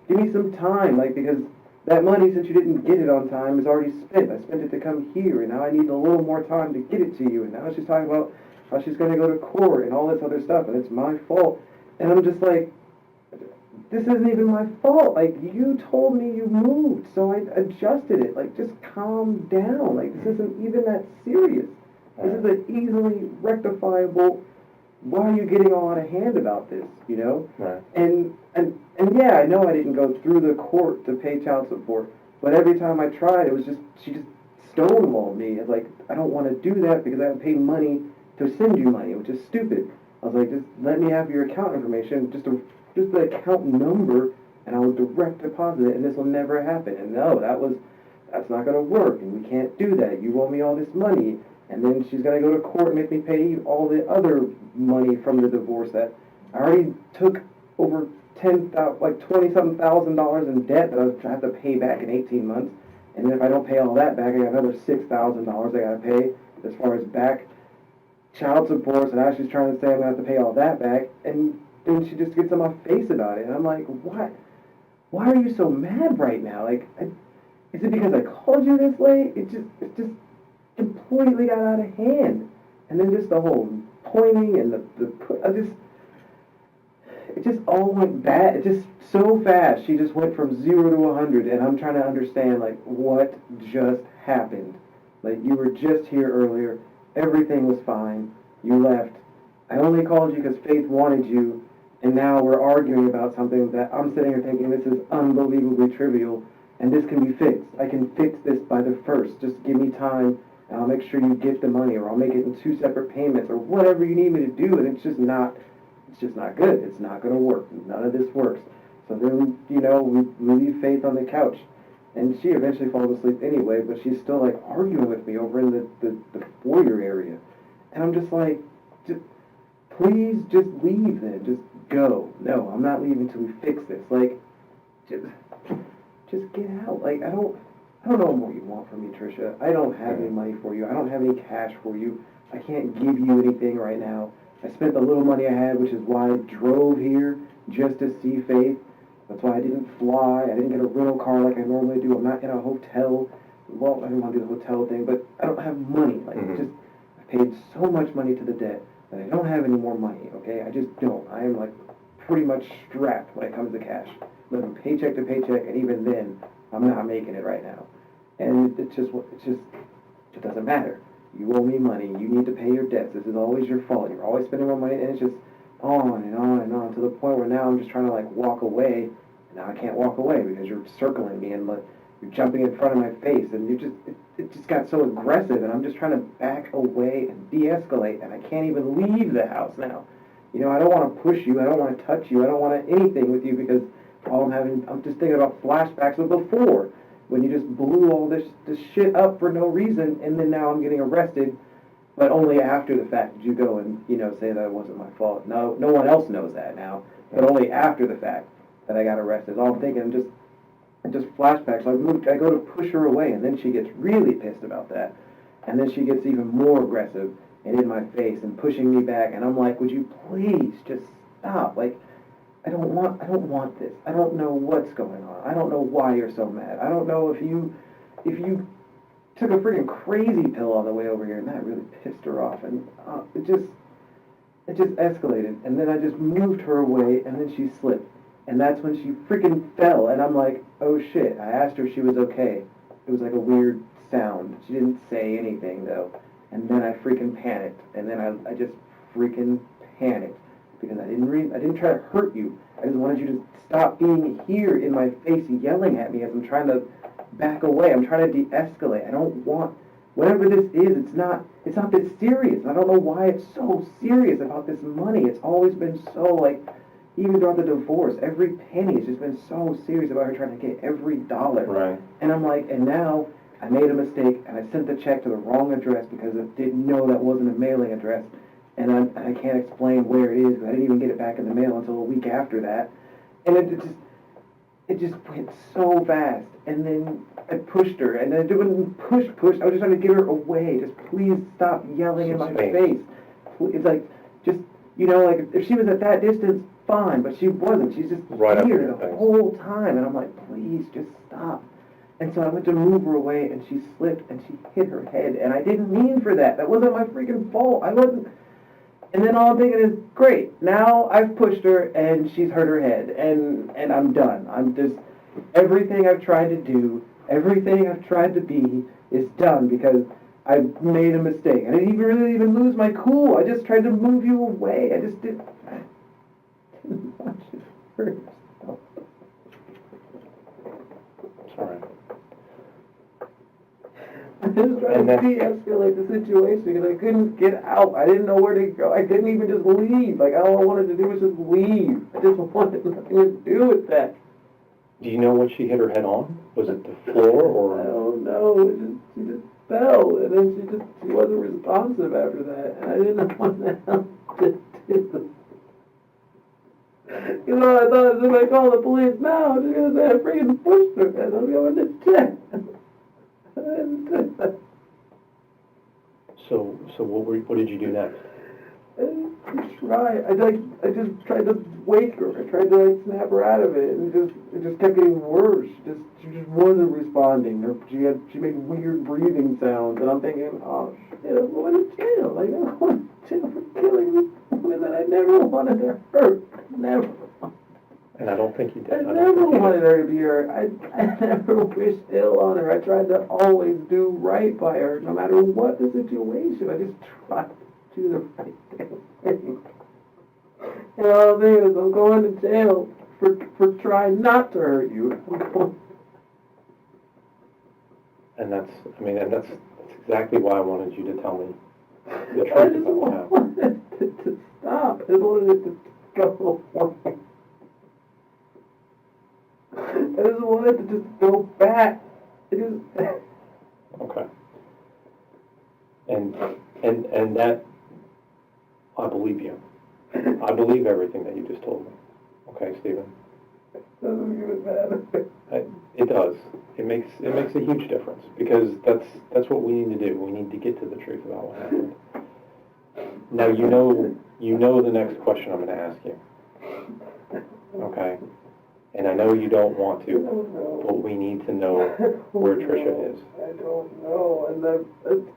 [SPEAKER 3] give me some time, like, because that money, since you didn't get it on time, is already spent. I spent it to come here, and now I need a little more time to get it to you. And now she's talking about how she's going to go to court and all this other stuff, and it's my fault. And I'm just like, this isn't even my fault. Like, you told me you moved, so I adjusted it. Like, just calm down. Like, this isn't even that serious. This is an easily rectifiable, why are you getting all out of hand about this, you know?
[SPEAKER 1] Right.
[SPEAKER 3] And yeah, I know I didn't go through the court to pay child support, but every time I tried, it was just, she just stonewalled me. It's like, I don't want to do that because I have to pay money to send you money, which is stupid. I was like, just let me have your account information, just the account number, and I will direct deposit it, and this will never happen. And no, that's not going to work, and we can't do that. You owe me all this money, and then she's going to go to court and make me pay all the other money from the divorce that I already took over $20-something thousand in debt that I have to pay back in 18 months. And then if I don't pay all that back, I got another $6,000 I got to pay as far as back child support. So now she's trying to say I'm going to have to pay all that back, and then she just gets on my face about it, and I'm like, what? Why are you so mad right now? Like, is it because I called you this late? It just completely got out of hand. And then just the whole pointing and it just all went bad. It just so fast. She just went from 0 to 100, and I'm trying to understand, like, what just happened. Like, you were just here earlier. Everything was fine. You left. I only called you because Faith wanted you, and now we're arguing about something that I'm sitting here thinking this is unbelievably trivial, and this can be fixed. I can fix this by the 1st. Just give me time, and I'll make sure you get the money, or I'll make it in 2 separate payments, or whatever you need me to do, and it's just not
[SPEAKER 2] it's just not good. It's not going to work. None of this works. So then, we leave Faith on the couch. And she eventually falls asleep anyway, but she's still, like, arguing with me over in the foyer area. And I'm just like, please just leave then. Just go. No, I'm not leaving until we fix this. Like, just get out. Like, I don't know what you want from me, Tricia. I don't have any money for you. I don't have any cash for you. I can't give you anything right now. I spent the little money I had, which is why I drove here just to see Faith. That's why I didn't fly. I didn't get a rental car like I normally do. I'm not in a hotel. Well, I didn't want to do the hotel thing, but I don't have money. Like, I paid so much money to the debt that I don't have any more money, okay? I just don't. I am, like, pretty much strapped when it comes to cash. Living paycheck to paycheck, and even then, I'm not making it right now. And it just doesn't matter. You owe me money. You need to pay your debts. This is always your fault. You're always spending more money, and it's just on and on and on to the point where now I'm just trying to, like, walk away. And now I can't walk away because you're circling me and, like, you're jumping in front of my face, and it just got so aggressive, and I'm just trying to back away and de-escalate, and I can't even leave the house now. I don't want to push you. I don't want to touch you. I don't want anything with you because I'm just thinking about flashbacks of before, when you just blew all this shit up for no reason, and then now I'm getting arrested, but only after the fact did you go and, say that it wasn't my fault. No one else knows that now, but only after the fact that I got arrested. All I'm thinking, just flashbacks. I go to push her away, and then she gets really pissed about that, and then she gets even more aggressive and in my face and pushing me back, and I'm like, would you please just stop? Like, I don't want this. I don't know what's going on. I don't know why you're so mad. I don't know if you took a freaking crazy pill on the way over here, and that really pissed her off, and it just escalated, and then I just moved her away, and then she slipped, and that's when she freaking fell, and I'm like, oh shit. I asked her if she was okay. It was like a weird sound. She didn't say anything though, and then I freaking panicked, and then I just freaking panicked. Because I didn't try to hurt you. I just wanted you to stop being here in my face yelling at me as I'm trying to back away. I'm trying to de-escalate. I don't want, whatever this is, it's not this serious. I don't know why it's so serious about this money. It's always been so, like, even throughout the divorce, every penny has just been so serious about her trying to get every dollar.
[SPEAKER 1] Right.
[SPEAKER 2] And I'm like, and now I made a mistake and I sent the check to the wrong address because I didn't know that wasn't a mailing address. And I can't explain where it is because I didn't even get it back in the mail until a week after that. And it just went so fast. And then I pushed her, and then it wouldn't push. I was just trying to get her away. Just please stop yelling in my face. It's like, just, like if she was at that distance, fine, but she wasn't. She's just
[SPEAKER 1] right
[SPEAKER 2] here the whole time. And I'm like, please just stop. And so I went to move her away, and she slipped, and she hit her head. And I didn't mean for that. That wasn't my freaking fault. I wasn't. And then all I'm thinking is, great, now I've pushed her and she's hurt her head, and I'm done. I'm just, everything I've tried to do, everything I've tried to be is done because I made a mistake. I didn't really even lose my cool. I just tried to move you away. I didn't want you to hurt yourself.
[SPEAKER 1] Sorry.
[SPEAKER 2] I just tried to de-escalate the situation because I couldn't get out. I didn't know where to go. I couldn't even just leave. Like, all I wanted to do was just leave. I just wanted nothing to do with that.
[SPEAKER 1] Do you know what she hit her head on? Was it the floor or?
[SPEAKER 2] I don't know. She just fell, and then she wasn't responsive after that, and I didn't know what the hell to do. I thought if I call the police now, I'm just going to say I freaking pushed her, and I'm going to jail.
[SPEAKER 1] So what did you do next?
[SPEAKER 2] I just tried to wake her. I tried to, like, snap her out of it, and it just kept getting worse. She just wasn't responding. She made weird breathing sounds, and I'm thinking, oh shit, I'm going to jail. Like, I'm going to jail for killing this woman that I never wanted to hurt. Never.
[SPEAKER 1] And I don't think you did.
[SPEAKER 2] I never wanted her to be hurt. I never wished ill on her. I tried to always do right by her, no matter what the situation. I just tried to do the right thing. And all I'm saying is I'm going to jail for trying not to hurt you.
[SPEAKER 1] And that's exactly why I wanted you to tell me the
[SPEAKER 2] I
[SPEAKER 1] truth
[SPEAKER 2] just
[SPEAKER 1] about that.
[SPEAKER 2] wanted it to stop. I just wanted it to go away. I just wanted to just go back. It just...
[SPEAKER 1] Okay. And that, I believe you. I believe everything that you just told me. Okay, Stephen?
[SPEAKER 2] Doesn't give it bad.
[SPEAKER 1] It does. It makes a huge difference, because that's what we need to do. We need to get to the truth about what happened. Now you know the next question I'm going to ask you. Okay? And I know you don't want to, but we need to know where Tricia is.
[SPEAKER 2] I don't know, and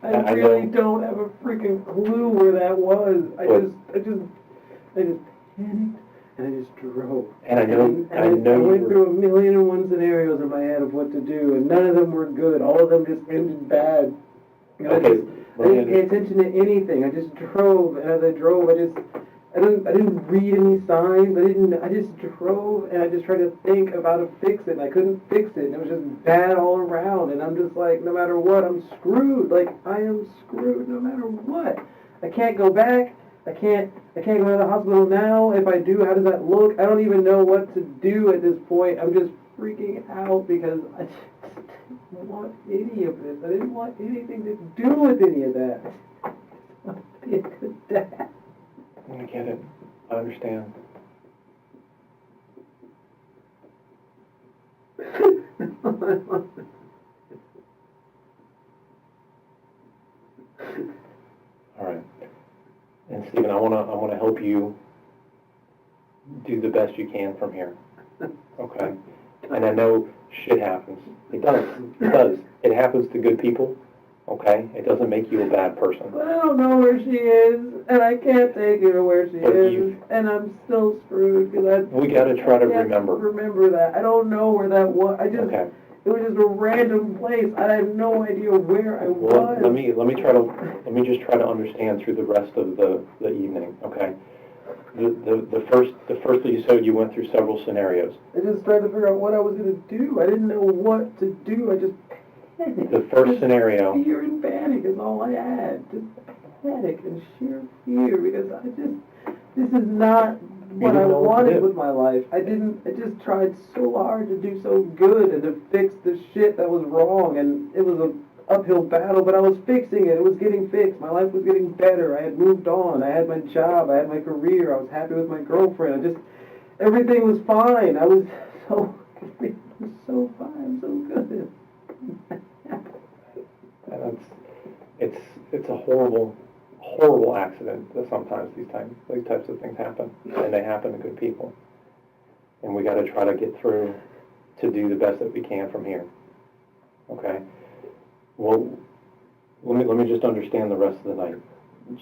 [SPEAKER 1] I
[SPEAKER 2] I really
[SPEAKER 1] know.
[SPEAKER 2] don't have a freaking clue where that was. I just panicked, and I just drove.
[SPEAKER 1] And I know
[SPEAKER 2] I went through 1,000,001 scenarios in my head of what to do, and none of them were good. All of them just ended bad. And
[SPEAKER 1] Okay.
[SPEAKER 2] I didn't pay attention to anything. I just drove, and as I drove, I didn't read any signs. I just drove, and I just tried to think of how to fix it, and I couldn't fix it, and it was just bad all around, and I'm just like, no matter what, I'm screwed. Like, I am screwed no matter what. I can't go back. I can't go to the hospital now. If I do, how does that look? I don't even know what to do at this point. I'm just freaking out because I just didn't want any of this. I didn't want anything to do with any of that. I just wanted to be a good dad.
[SPEAKER 1] I get it. I understand. All right. And Stephen, I wanna help you do the best you can from here. Okay? And I know shit happens. It does. It does. It happens to good people. Okay? It doesn't make you a bad person.
[SPEAKER 2] But I don't know where she is, and I can't take her to where she
[SPEAKER 1] But
[SPEAKER 2] is, and I'm still screwed because
[SPEAKER 1] We gotta try to remember.
[SPEAKER 2] Remember that. I don't know where that was.
[SPEAKER 1] Okay.
[SPEAKER 2] It was just a random place. I have no idea where I
[SPEAKER 1] Well,
[SPEAKER 2] was.
[SPEAKER 1] let me just try to understand through the rest of the evening, okay? The first that you said, you went through several scenarios.
[SPEAKER 2] I just tried to figure out what I was going to do. I didn't know what to do. I just panicked.
[SPEAKER 1] The first scenario.
[SPEAKER 2] Fear and panic is all I had. Just panic and sheer fear because this is not what I
[SPEAKER 1] didn't know what to
[SPEAKER 2] wanted
[SPEAKER 1] do.
[SPEAKER 2] with my life. I just tried so hard to do so good and to fix the shit that was wrong, and it was an uphill battle, but I was fixing it. It was getting fixed. My life was getting better. I had moved on. I had my job. I had my career. I was happy with my girlfriend. Everything was fine. I was so fine, so good.
[SPEAKER 1] And it's a horrible accident that sometimes these types of things happen, and they happen to good people. And we got to try to get through to do the best that we can from here. Okay? Well, let me just understand the rest of the night.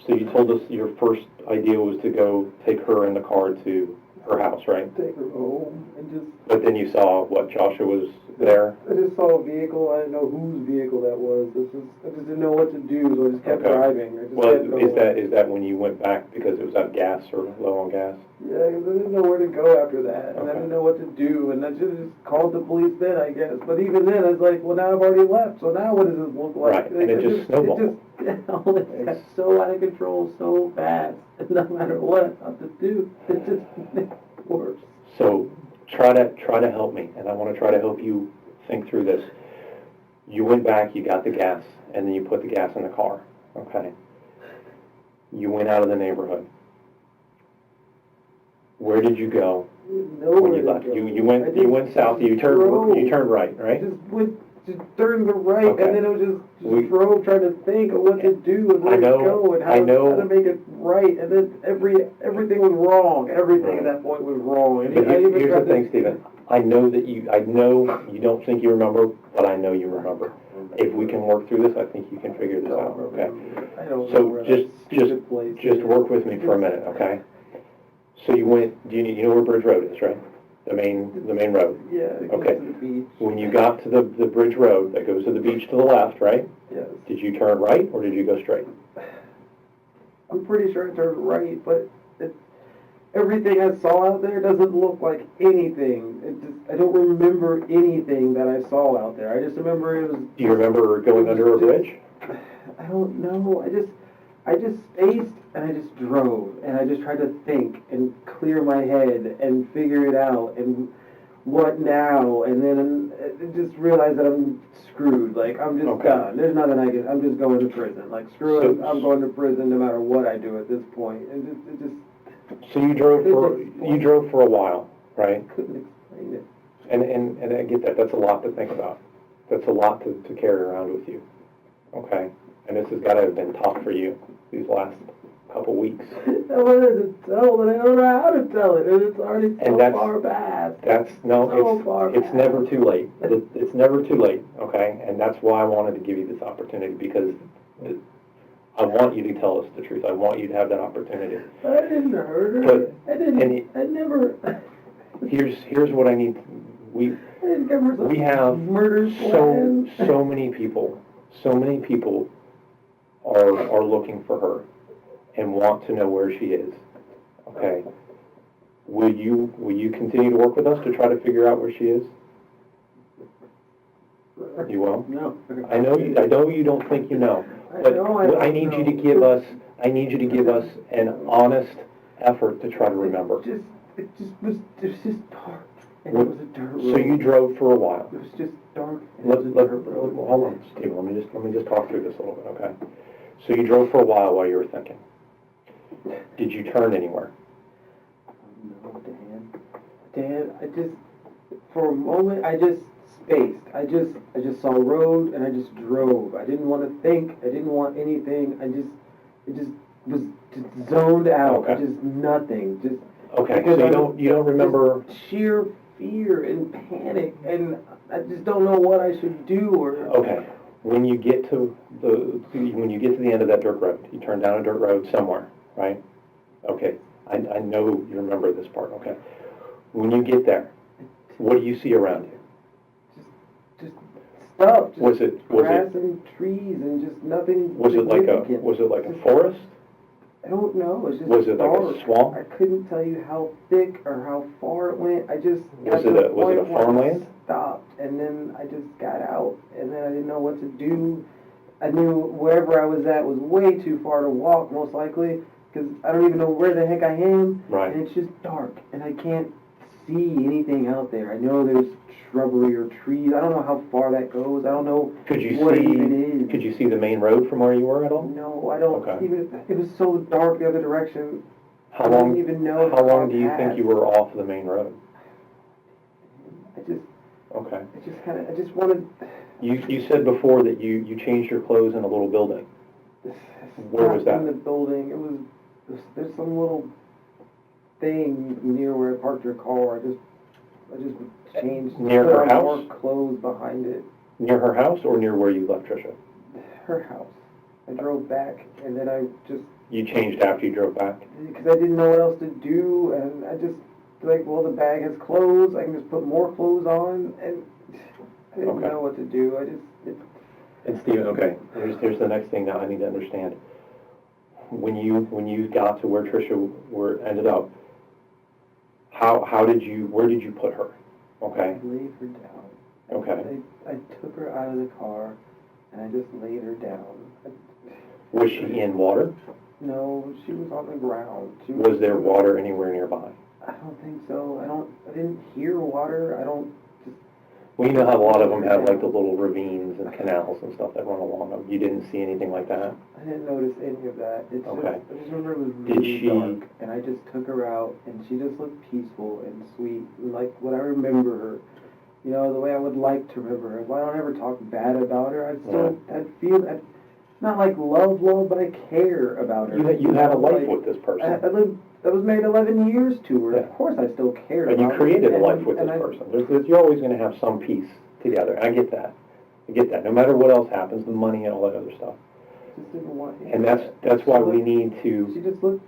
[SPEAKER 1] So you told us your first idea was to go take her in the car to her house, right?
[SPEAKER 2] Take her home and just...
[SPEAKER 1] But then you saw, what, Joshua was there?
[SPEAKER 2] I just saw a vehicle. I didn't know whose vehicle that was. I just didn't know what to do, so I just kept
[SPEAKER 1] Okay.
[SPEAKER 2] driving. I just
[SPEAKER 1] Well,
[SPEAKER 2] kept going.
[SPEAKER 1] is that when you went back because it was out of gas or low on gas?
[SPEAKER 2] Yeah, because I didn't know where to go after that, and I
[SPEAKER 1] Okay.
[SPEAKER 2] didn't know what to do, and I should have just called the police then, I guess. But even then, I was like, well, now I've already left, so now what does this look like?
[SPEAKER 1] Right, and it just snowballed.
[SPEAKER 2] It got so out of control so fast, and no matter what I thought to do, it just made it worse.
[SPEAKER 1] So try to help me, and I want to try to help you think through this. You went back, you got the gas, and then you put the gas in the car. Okay. You went out of the neighborhood. Where did you go when you left? You went south. You turned right, right?
[SPEAKER 2] Just turned to the right,
[SPEAKER 1] Okay.
[SPEAKER 2] and then it was just drove trying to think of what to do and where to go and how to make it right, and then everything was wrong. Everything at that point was wrong. And
[SPEAKER 1] But
[SPEAKER 2] I even
[SPEAKER 1] here's
[SPEAKER 2] tried
[SPEAKER 1] the thing, Stephen. I know you don't think you remember, but I know you remember. If we can work through this, I think you can figure this out, okay?
[SPEAKER 2] I don't know
[SPEAKER 1] So
[SPEAKER 2] where that stupid place
[SPEAKER 1] just
[SPEAKER 2] is.
[SPEAKER 1] work with me for a minute, okay? So you went, you know where Bridge Road is, right? The main road.
[SPEAKER 2] Yeah, it goes
[SPEAKER 1] Okay.
[SPEAKER 2] to the beach.
[SPEAKER 1] When you got to the Bridge Road that goes to the beach to the left, right?
[SPEAKER 2] Yes.
[SPEAKER 1] Did you turn right or did you go straight?
[SPEAKER 2] I'm pretty sure I turned right, but everything I saw out there doesn't look like anything. I don't remember anything that I saw out there. I just remember it was...
[SPEAKER 1] Do you remember going under a bridge?
[SPEAKER 2] I don't know. I just spaced and I just drove and I just tried to think and clear my head and figure it out and what now, and then I just realized that I'm screwed. Like, I'm just
[SPEAKER 1] Okay.
[SPEAKER 2] done. There's nothing I can. I'm just going to prison. Like, screw it.
[SPEAKER 1] So-
[SPEAKER 2] I'm going to prison no matter what I do at this point. It
[SPEAKER 1] So you drove for a while, right?
[SPEAKER 2] couldn't explain it.
[SPEAKER 1] And I get that. That's a lot to think about. That's a lot to carry around with you. Okay? And this has got to have been tough for you these last couple weeks.
[SPEAKER 2] I wanted to tell, but I don't know how to tell it. And it's already
[SPEAKER 1] And
[SPEAKER 2] so
[SPEAKER 1] that's-
[SPEAKER 2] far past.
[SPEAKER 1] It's never too late. It's never too late, okay? And that's why I wanted to give you this opportunity, because I want you to tell us the truth. I want you to have that opportunity.
[SPEAKER 2] I didn't hurt her.
[SPEAKER 1] But-
[SPEAKER 2] I didn't.
[SPEAKER 1] and
[SPEAKER 2] I never.
[SPEAKER 1] Here's what I need.
[SPEAKER 2] I didn't give her some
[SPEAKER 1] We have
[SPEAKER 2] murder
[SPEAKER 1] so
[SPEAKER 2] plan.
[SPEAKER 1] many people are looking for her and want to know where she is. Okay? Will you continue to work with us to try to figure out where she is? You will?
[SPEAKER 2] No.
[SPEAKER 1] I know you don't think you know, but I need you to give us an honest effort to try to remember.
[SPEAKER 2] It was just dark. And it was a dirt road.
[SPEAKER 1] So you drove for a while.
[SPEAKER 2] It was just dark. And
[SPEAKER 1] Let,
[SPEAKER 2] it was a
[SPEAKER 1] let,
[SPEAKER 2] dirt road.
[SPEAKER 1] hold on, Steve, let me just talk through this a little bit, okay? So you drove for a while you were thinking. Did you turn anywhere?
[SPEAKER 2] No, Dan, for a moment, I just spaced. I just saw a road and I just drove. I didn't want to think. I didn't want anything. It just was just zoned out.
[SPEAKER 1] Okay.
[SPEAKER 2] Just nothing. Just
[SPEAKER 1] Okay,
[SPEAKER 2] because
[SPEAKER 1] so you don't remember,
[SPEAKER 2] just sheer fear and panic, and I just don't know what I should do or.
[SPEAKER 1] okay, when you get to the end of that dirt road, you turn down a dirt road somewhere, right? Okay, I know you remember this part, okay? When you get there, what do you see around you?
[SPEAKER 2] Just stuff. Just
[SPEAKER 1] Was it
[SPEAKER 2] grass and trees and just nothing.
[SPEAKER 1] was it like a
[SPEAKER 2] significant.
[SPEAKER 1] forest?
[SPEAKER 2] I don't know. It's just
[SPEAKER 1] Was it like
[SPEAKER 2] dark.
[SPEAKER 1] a swamp?
[SPEAKER 2] I couldn't tell you how thick or how far it went. I just
[SPEAKER 1] Was
[SPEAKER 2] got
[SPEAKER 1] it
[SPEAKER 2] to the
[SPEAKER 1] a
[SPEAKER 2] point where I
[SPEAKER 1] farmland?
[SPEAKER 2] stopped, and then I just got out, and then I didn't know what to do. I knew wherever I was at was way too far to walk, most likely, because I don't even know where the heck I am.
[SPEAKER 1] Right.
[SPEAKER 2] And it's just dark, and I can't see anything out there. I know there's shrubbery or trees. I don't know how far that goes. I don't know
[SPEAKER 1] Could you
[SPEAKER 2] what it even is.
[SPEAKER 1] Could you see the main road from where you were at all?
[SPEAKER 2] No, I don't
[SPEAKER 1] Okay.
[SPEAKER 2] even. It was so dark the other direction.
[SPEAKER 1] How
[SPEAKER 2] I
[SPEAKER 1] long?
[SPEAKER 2] didn't even know
[SPEAKER 1] How
[SPEAKER 2] the
[SPEAKER 1] long do you
[SPEAKER 2] car
[SPEAKER 1] think
[SPEAKER 2] passed.
[SPEAKER 1] you were off the main road? Okay.
[SPEAKER 2] I just wanted.
[SPEAKER 1] You said before that you changed your clothes in a little building. Where was that?
[SPEAKER 2] In the building. There's some little thing near where I parked your car. I just changed.
[SPEAKER 1] Near
[SPEAKER 2] put
[SPEAKER 1] her
[SPEAKER 2] on
[SPEAKER 1] house?
[SPEAKER 2] More clothes behind it.
[SPEAKER 1] Near her house or near where you left Tricia?
[SPEAKER 2] Her house. I drove back, and then I just
[SPEAKER 1] You changed after you drove back?
[SPEAKER 2] because I didn't know what else to do, and I just like, well, the bag has clothes. I can just put more clothes on, and I didn't
[SPEAKER 1] Okay.
[SPEAKER 2] know what to do.
[SPEAKER 1] And Stephen, okay, here's the next thing that I need to understand. When you got to where Tricia ended up, where did you put her? Okay,
[SPEAKER 2] I laid her down.
[SPEAKER 1] okay.
[SPEAKER 2] I took her out of the car, and I just laid her down.
[SPEAKER 1] Was she in water?
[SPEAKER 2] No, she was on the ground.
[SPEAKER 1] Was there water anywhere nearby?
[SPEAKER 2] I don't think so. I didn't hear water.
[SPEAKER 1] Well, you know how a lot of them have like the little ravines and canals and stuff that run along them. You didn't see anything like that?
[SPEAKER 2] I didn't notice any of that.
[SPEAKER 1] Okay.
[SPEAKER 2] I just remember it was
[SPEAKER 1] Did
[SPEAKER 2] really
[SPEAKER 1] she-
[SPEAKER 2] dark, and I just took her out, and she just looked peaceful and sweet, like what I remember her. You know, the way I would like to remember her. Well, I don't ever talk bad about her. I'd feel, not like love, but I care about her.
[SPEAKER 1] You had a life
[SPEAKER 2] Like,
[SPEAKER 1] with this person.
[SPEAKER 2] I was married 11 years to her.
[SPEAKER 1] Yeah.
[SPEAKER 2] Of course I still care
[SPEAKER 1] And you
[SPEAKER 2] about her.
[SPEAKER 1] created a
[SPEAKER 2] And-
[SPEAKER 1] life with
[SPEAKER 2] and
[SPEAKER 1] this
[SPEAKER 2] I
[SPEAKER 1] person. You're always going to have some peace together. I get that. No matter what else happens, the money and all that other stuff.
[SPEAKER 2] just didn't want
[SPEAKER 1] And that's why we need to
[SPEAKER 2] She just looked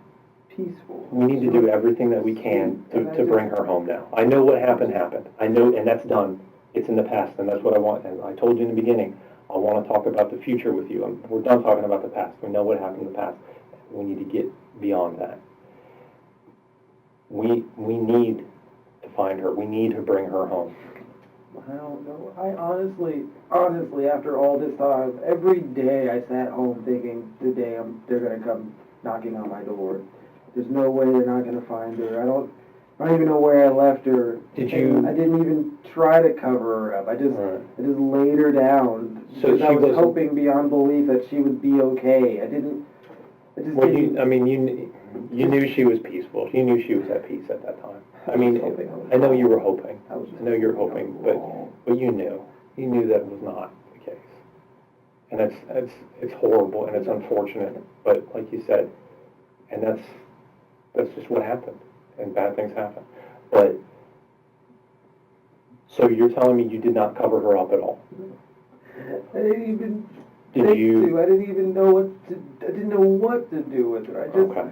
[SPEAKER 2] peaceful.
[SPEAKER 1] do everything that we can to bring her home now. I know what happened. I know, and that's done. It's in the past, and that's what I want. And I told you in the beginning, I want to talk about the future with you. We're done talking about the past. We know what happened in the past. We need to get beyond that. We need to find her. We need to bring her home.
[SPEAKER 2] I don't know. I honestly, after all this time, every day I sat home thinking, today they're gonna come knocking on my door. There's no way they're not gonna find her. I don't even know where I left her.
[SPEAKER 1] Did you?
[SPEAKER 2] I didn't even try to cover her up. I just laid her down.
[SPEAKER 1] So
[SPEAKER 2] because I
[SPEAKER 1] she
[SPEAKER 2] was
[SPEAKER 1] wasn't-
[SPEAKER 2] hoping beyond belief that she would be okay. I just
[SPEAKER 1] Well,
[SPEAKER 2] didn't.
[SPEAKER 1] you knew she was peaceful. You knew she was at peace at that time. I mean, I know you were hoping. I know you were hoping, but you knew that was not the case. And it's horrible and it's unfortunate. But like you said, and that's just what happened. And bad things happen. But so you're telling me you did not cover her up at all?
[SPEAKER 2] I didn't even
[SPEAKER 1] Did you?
[SPEAKER 2] I didn't even know I didn't know what to do with her. I just
[SPEAKER 1] Okay.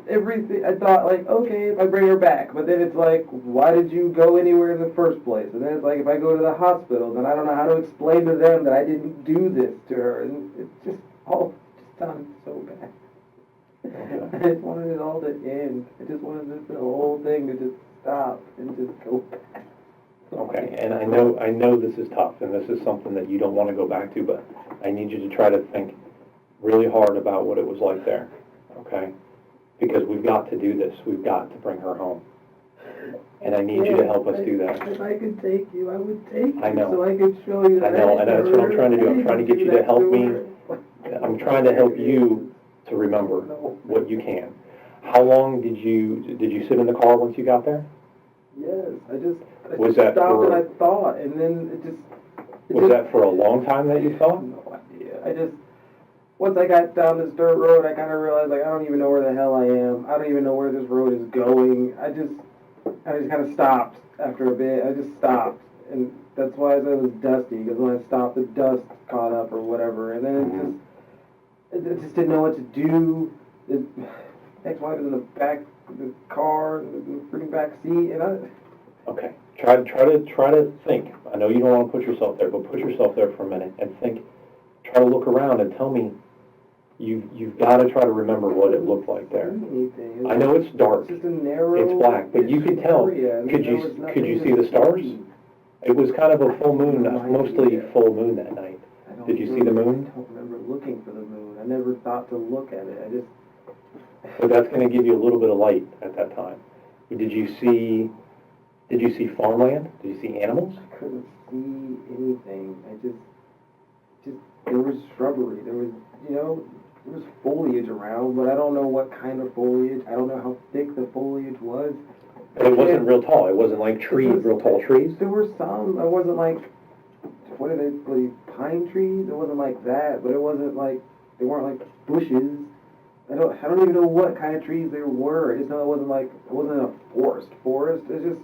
[SPEAKER 2] everything. I thought like, okay, if I bring her back, but then it's like, why did you go anywhere in the first place? And then it's like, if I go to the hospital, then I don't know how to explain to them that I didn't do this to her, and it's just all just done so bad. I just wanted it all to end. I just wanted the whole thing to just stop and just go back.
[SPEAKER 1] Okay, and I know this is tough, and this is something that you don't want to go back to, but I need you to try to think really hard about what it was like there, okay? Because we've got to do this. We've got to bring her home. And I need you to help us do that.
[SPEAKER 2] If I could take you, I would take you.
[SPEAKER 1] I know.
[SPEAKER 2] So I could show you
[SPEAKER 1] I
[SPEAKER 2] that.
[SPEAKER 1] know, and that's what I'm trying to do. I'm trying to get you to help me. I'm trying to help you to remember what you can. How long did you sit in the car once you got there?
[SPEAKER 2] Yes, I just
[SPEAKER 1] Was that
[SPEAKER 2] stopped
[SPEAKER 1] for-
[SPEAKER 2] and I thought, and then
[SPEAKER 1] Was that for a long time that you thought?
[SPEAKER 2] no idea. Once I got down this dirt road, I kind of realized, like, I don't even know where the hell I am. I don't even know where this road is going. I just kind of stopped after a bit. I just stopped, and that's why I said it was dusty, because when I stopped, the dust caught up or whatever, and then I just didn't know what to do. Ex-wife was in the back of the car, in the freaking back seat, and
[SPEAKER 1] Okay. Try to think. I know you don't want to put yourself there, but put yourself there for a minute and think. Try to look around and tell me. You've got to try to remember what it looked like there.
[SPEAKER 2] anything.
[SPEAKER 1] I know it's dark.
[SPEAKER 2] It's just a narrow.
[SPEAKER 1] It's black, but you could tell.
[SPEAKER 2] area, and
[SPEAKER 1] Could
[SPEAKER 2] there was
[SPEAKER 1] you
[SPEAKER 2] nothing
[SPEAKER 1] see the
[SPEAKER 2] to
[SPEAKER 1] stars?
[SPEAKER 2] see.
[SPEAKER 1] It was kind of a full moon,
[SPEAKER 2] No
[SPEAKER 1] mostly
[SPEAKER 2] idea.
[SPEAKER 1] full moon that night. Did you see the moon?
[SPEAKER 2] I don't remember looking for the moon. I never thought to look at it.
[SPEAKER 1] So that's going to give you a little bit of light at that time. Did you see farmland? Did you see animals?
[SPEAKER 2] I couldn't see anything. Just there was shrubbery. There was, there was foliage around, but I don't know what kind of foliage. I don't know how thick the foliage was.
[SPEAKER 1] But it wasn't real tall. It wasn't like trees, real tall trees.
[SPEAKER 2] There were some. It wasn't like, what are they, pine trees? It wasn't like that, but it wasn't like, they weren't like bushes. I don't even know what kind of trees there were. I just know it wasn't a forest. It's just,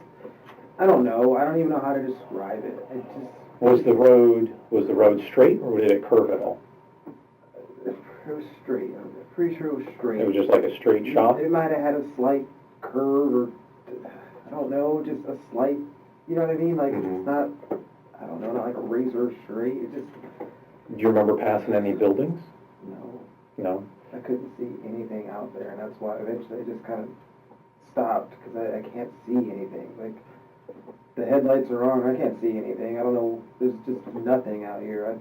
[SPEAKER 2] I don't know. I don't even know how to describe it.
[SPEAKER 1] Was the road straight, or did it curve at all?
[SPEAKER 2] It was straight. I'm pretty sure it was straight.
[SPEAKER 1] It was just like a straight shot?
[SPEAKER 2] It might have had a slight curve, or I don't know, just a slight. You know what I mean? Like It's not. I don't know, not like a razor straight. It just.
[SPEAKER 1] Do you remember passing any buildings?
[SPEAKER 2] No.
[SPEAKER 1] No.
[SPEAKER 2] I couldn't see anything out there, and that's why eventually I just kind of stopped, because I can't see anything. Like, the headlights are on, I can't see anything. I don't know, there's just nothing out here.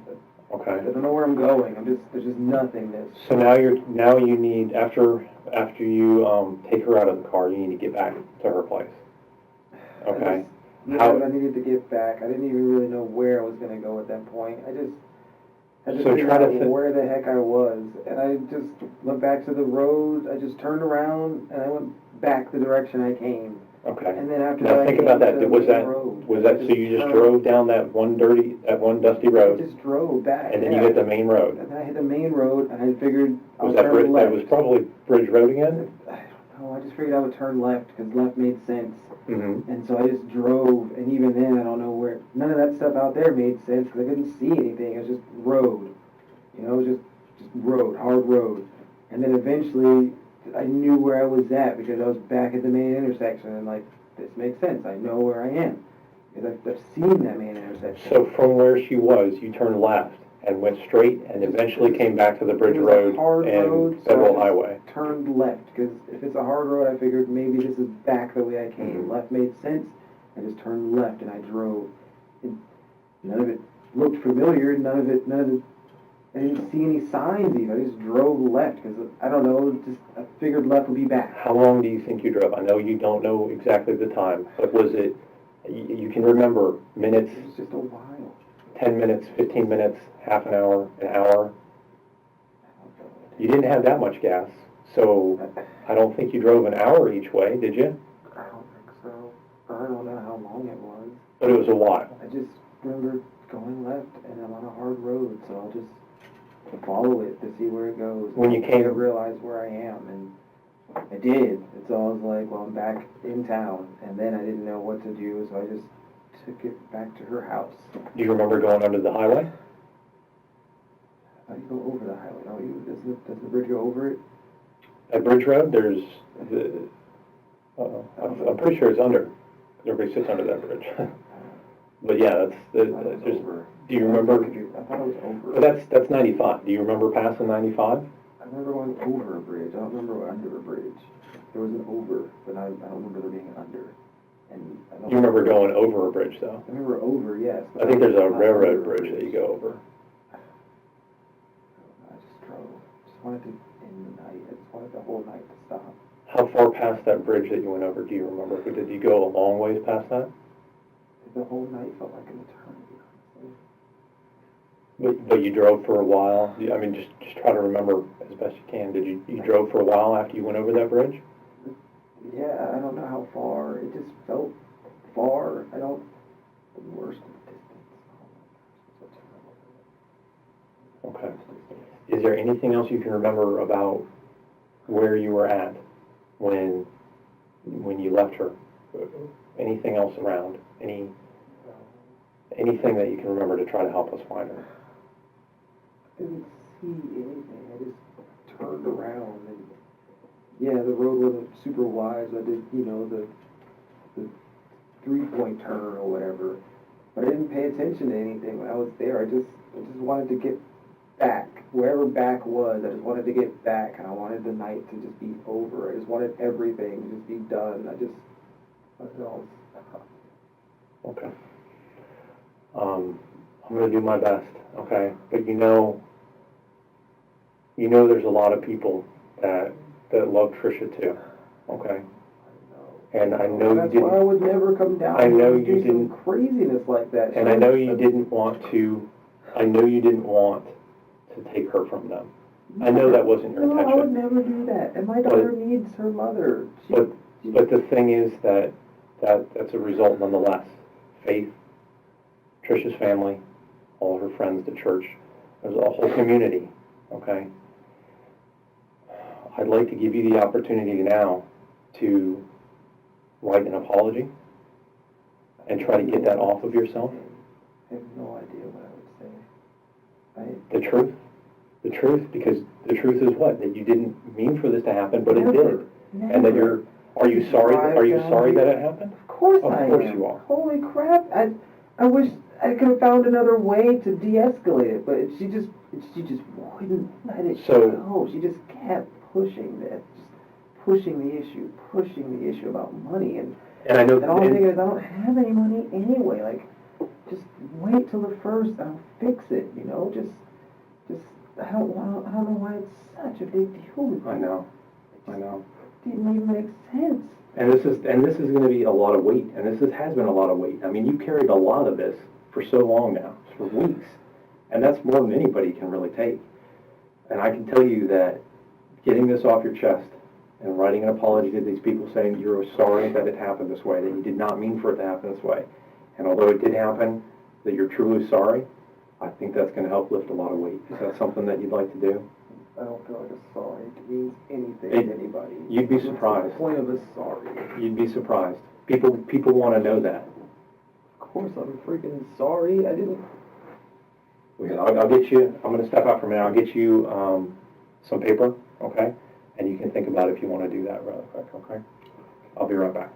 [SPEAKER 2] I
[SPEAKER 1] Okay.
[SPEAKER 2] don't know where I'm going. There's just nothingness.
[SPEAKER 1] So now you need, after you take her out of the car, you need to get back to her place. Okay.
[SPEAKER 2] I needed to get back. I didn't even really know where I was going to go at that point. I just
[SPEAKER 1] So
[SPEAKER 2] didn't
[SPEAKER 1] try to
[SPEAKER 2] know where the heck I was. And I just went back to the road. I just turned around, and I went back the direction I came.
[SPEAKER 1] Okay.
[SPEAKER 2] And then after
[SPEAKER 1] Now
[SPEAKER 2] that,
[SPEAKER 1] think
[SPEAKER 2] I
[SPEAKER 1] about
[SPEAKER 2] came
[SPEAKER 1] that.
[SPEAKER 2] to the
[SPEAKER 1] Was
[SPEAKER 2] main road.
[SPEAKER 1] that so you just drove down that one dusty
[SPEAKER 2] I
[SPEAKER 1] road,
[SPEAKER 2] just drove back.
[SPEAKER 1] and then you hit the main road?
[SPEAKER 2] And then I hit the main road, and I figured I
[SPEAKER 1] Was
[SPEAKER 2] would
[SPEAKER 1] that
[SPEAKER 2] turn left.
[SPEAKER 1] that was probably Bridge Road again?
[SPEAKER 2] No, I just figured I would turn left, because left made sense.
[SPEAKER 1] Mm-hmm.
[SPEAKER 2] And so I just drove, and even then, I don't know where, none of that stuff out there made sense, because I couldn't see anything. It was just road. It was just road, hard road. And then eventually, I knew where I was at, because I was back at the main intersection, and like, this makes sense. I know where I am, because I've seen that main intersection.
[SPEAKER 1] So from where she was, you turned left and went straight, and eventually came back to the Bridge
[SPEAKER 2] It was a
[SPEAKER 1] Road
[SPEAKER 2] hard road,
[SPEAKER 1] and
[SPEAKER 2] so I
[SPEAKER 1] Federal
[SPEAKER 2] just
[SPEAKER 1] Highway.
[SPEAKER 2] turned left, because if it's a hard road, I figured maybe this is back the way I came.
[SPEAKER 1] Mhm.
[SPEAKER 2] Left made sense. I just turned left, and I drove. None of it looked familiar. I didn't see any signs even. I just drove left because I don't know. I figured left would be back.
[SPEAKER 1] How long do you think you drove? I know you don't know exactly the time, but was it, you can remember minutes,
[SPEAKER 2] It was just a while.
[SPEAKER 1] 10 minutes, 15 minutes, half an hour, an hour? You didn't have that much gas, so I don't think you drove an hour each way, did you?
[SPEAKER 2] I don't think so. I don't know how long it was.
[SPEAKER 1] But it was a while.
[SPEAKER 2] I just remember going left, and I'm on a hard road, so I'll just follow it to see where it goes.
[SPEAKER 1] When you came-
[SPEAKER 2] I realize where I am, and I did. And so I was like, well, I'm back in town, and then I didn't know what to do, so I just took it back to her house.
[SPEAKER 1] Do you remember going under the highway?
[SPEAKER 2] How do you go over the highway? No, does the bridge go over it?
[SPEAKER 1] At Bridge Road, there's, I'm pretty sure it's under. Everybody sits under that bridge. But yeah,
[SPEAKER 2] I thought it was
[SPEAKER 1] there's,
[SPEAKER 2] over.
[SPEAKER 1] do you remember?
[SPEAKER 2] I thought it was over.
[SPEAKER 1] But that's 95. Do you remember passing 95?
[SPEAKER 2] I remember going over a bridge. I don't remember under a bridge. There was an over, but I don't remember there being an under. And I don't
[SPEAKER 1] You remember going over a bridge, though?
[SPEAKER 2] I remember over, yes.
[SPEAKER 1] I think there's a
[SPEAKER 2] not
[SPEAKER 1] railroad
[SPEAKER 2] under a
[SPEAKER 1] bridge that you go over.
[SPEAKER 2] I just drove. Just wanted to end the night. I just wanted the whole night to stop.
[SPEAKER 1] How far past that bridge that you went over do you remember? Did you go a long ways past that?
[SPEAKER 2] The whole night felt like an eternity, honestly.
[SPEAKER 1] But you drove for a while? I mean, just try to remember as best you can. Did you drove for a while after you went over that bridge?
[SPEAKER 2] Yeah, I don't know how far. It just felt far. The worst distance.
[SPEAKER 1] Okay. Is there anything else you can remember about where you were at when you left her? Anything else around? Anything that you can remember to try to help us find her?
[SPEAKER 2] I didn't see anything. I just turned around and yeah, the road wasn't super wide. So I did, the 3-point turn or whatever. But I didn't pay attention to anything when I was there. I just wanted to get back, wherever back was. I just wanted to get back, and I wanted the night to just be over. I just wanted everything to just be done. I wanted it all to stop.
[SPEAKER 1] Okay. I'm going to do my best, okay? But you know there's a lot of people that love Tricia too, okay? And I know
[SPEAKER 2] That's
[SPEAKER 1] you
[SPEAKER 2] why I
[SPEAKER 1] didn't,
[SPEAKER 2] would never come down
[SPEAKER 1] I know
[SPEAKER 2] and
[SPEAKER 1] you
[SPEAKER 2] do
[SPEAKER 1] didn't-
[SPEAKER 2] some craziness like that.
[SPEAKER 1] and I know you didn't want to take her from them. I know that wasn't your
[SPEAKER 2] No, I would
[SPEAKER 1] intention.
[SPEAKER 2] never do that. And my daughter needs her mother.
[SPEAKER 1] But the thing is that's a result nonetheless. Faith, Tricia's family, all of her friends, the church, there's a whole community, okay? I'd like to give you the opportunity now to write an apology and try to get that off of yourself.
[SPEAKER 2] I have no idea what I would say.
[SPEAKER 1] The truth, because the truth is what? That you didn't mean for this to happen, but it
[SPEAKER 2] Never,
[SPEAKER 1] did. And that
[SPEAKER 2] never.
[SPEAKER 1] are you sorry that it happened?
[SPEAKER 2] Of course
[SPEAKER 1] Of
[SPEAKER 2] I am.
[SPEAKER 1] course you are.
[SPEAKER 2] Holy crap. I wish I could have found another way to de-escalate it, but she just wouldn't let it go. She just kept pushing this, just pushing the issue about money. And
[SPEAKER 1] I know.
[SPEAKER 2] And all I'm thinking is, I don't have any money anyway. Like, just wait till the first, and I'll fix it. Just I don't know why it's such a big deal.
[SPEAKER 1] I know.
[SPEAKER 2] It didn't even make sense.
[SPEAKER 1] And this is going to be a lot of weight, and has been a lot of weight. I mean, you carried a lot of this for so long now, for weeks, and that's more than anybody can really take. And I can tell you that getting this off your chest and writing an apology to these people saying that you're sorry that it happened this way, that you did not mean for it to happen this way, and although it did happen, that you're truly sorry, I think that's going to help lift a lot of weight. Is that something that you'd like to do?
[SPEAKER 2] I don't feel like a sorry means anything to anybody.
[SPEAKER 1] You'd be surprised.
[SPEAKER 2] What's the point of a sorry?
[SPEAKER 1] You'd be surprised. People want to know that.
[SPEAKER 2] Of course I'm freaking sorry. I didn't...
[SPEAKER 1] I'll get you, I'm going to step out for a minute. I'll get you some paper, okay? And you can think about if you want to do that really quick, okay? I'll be right back.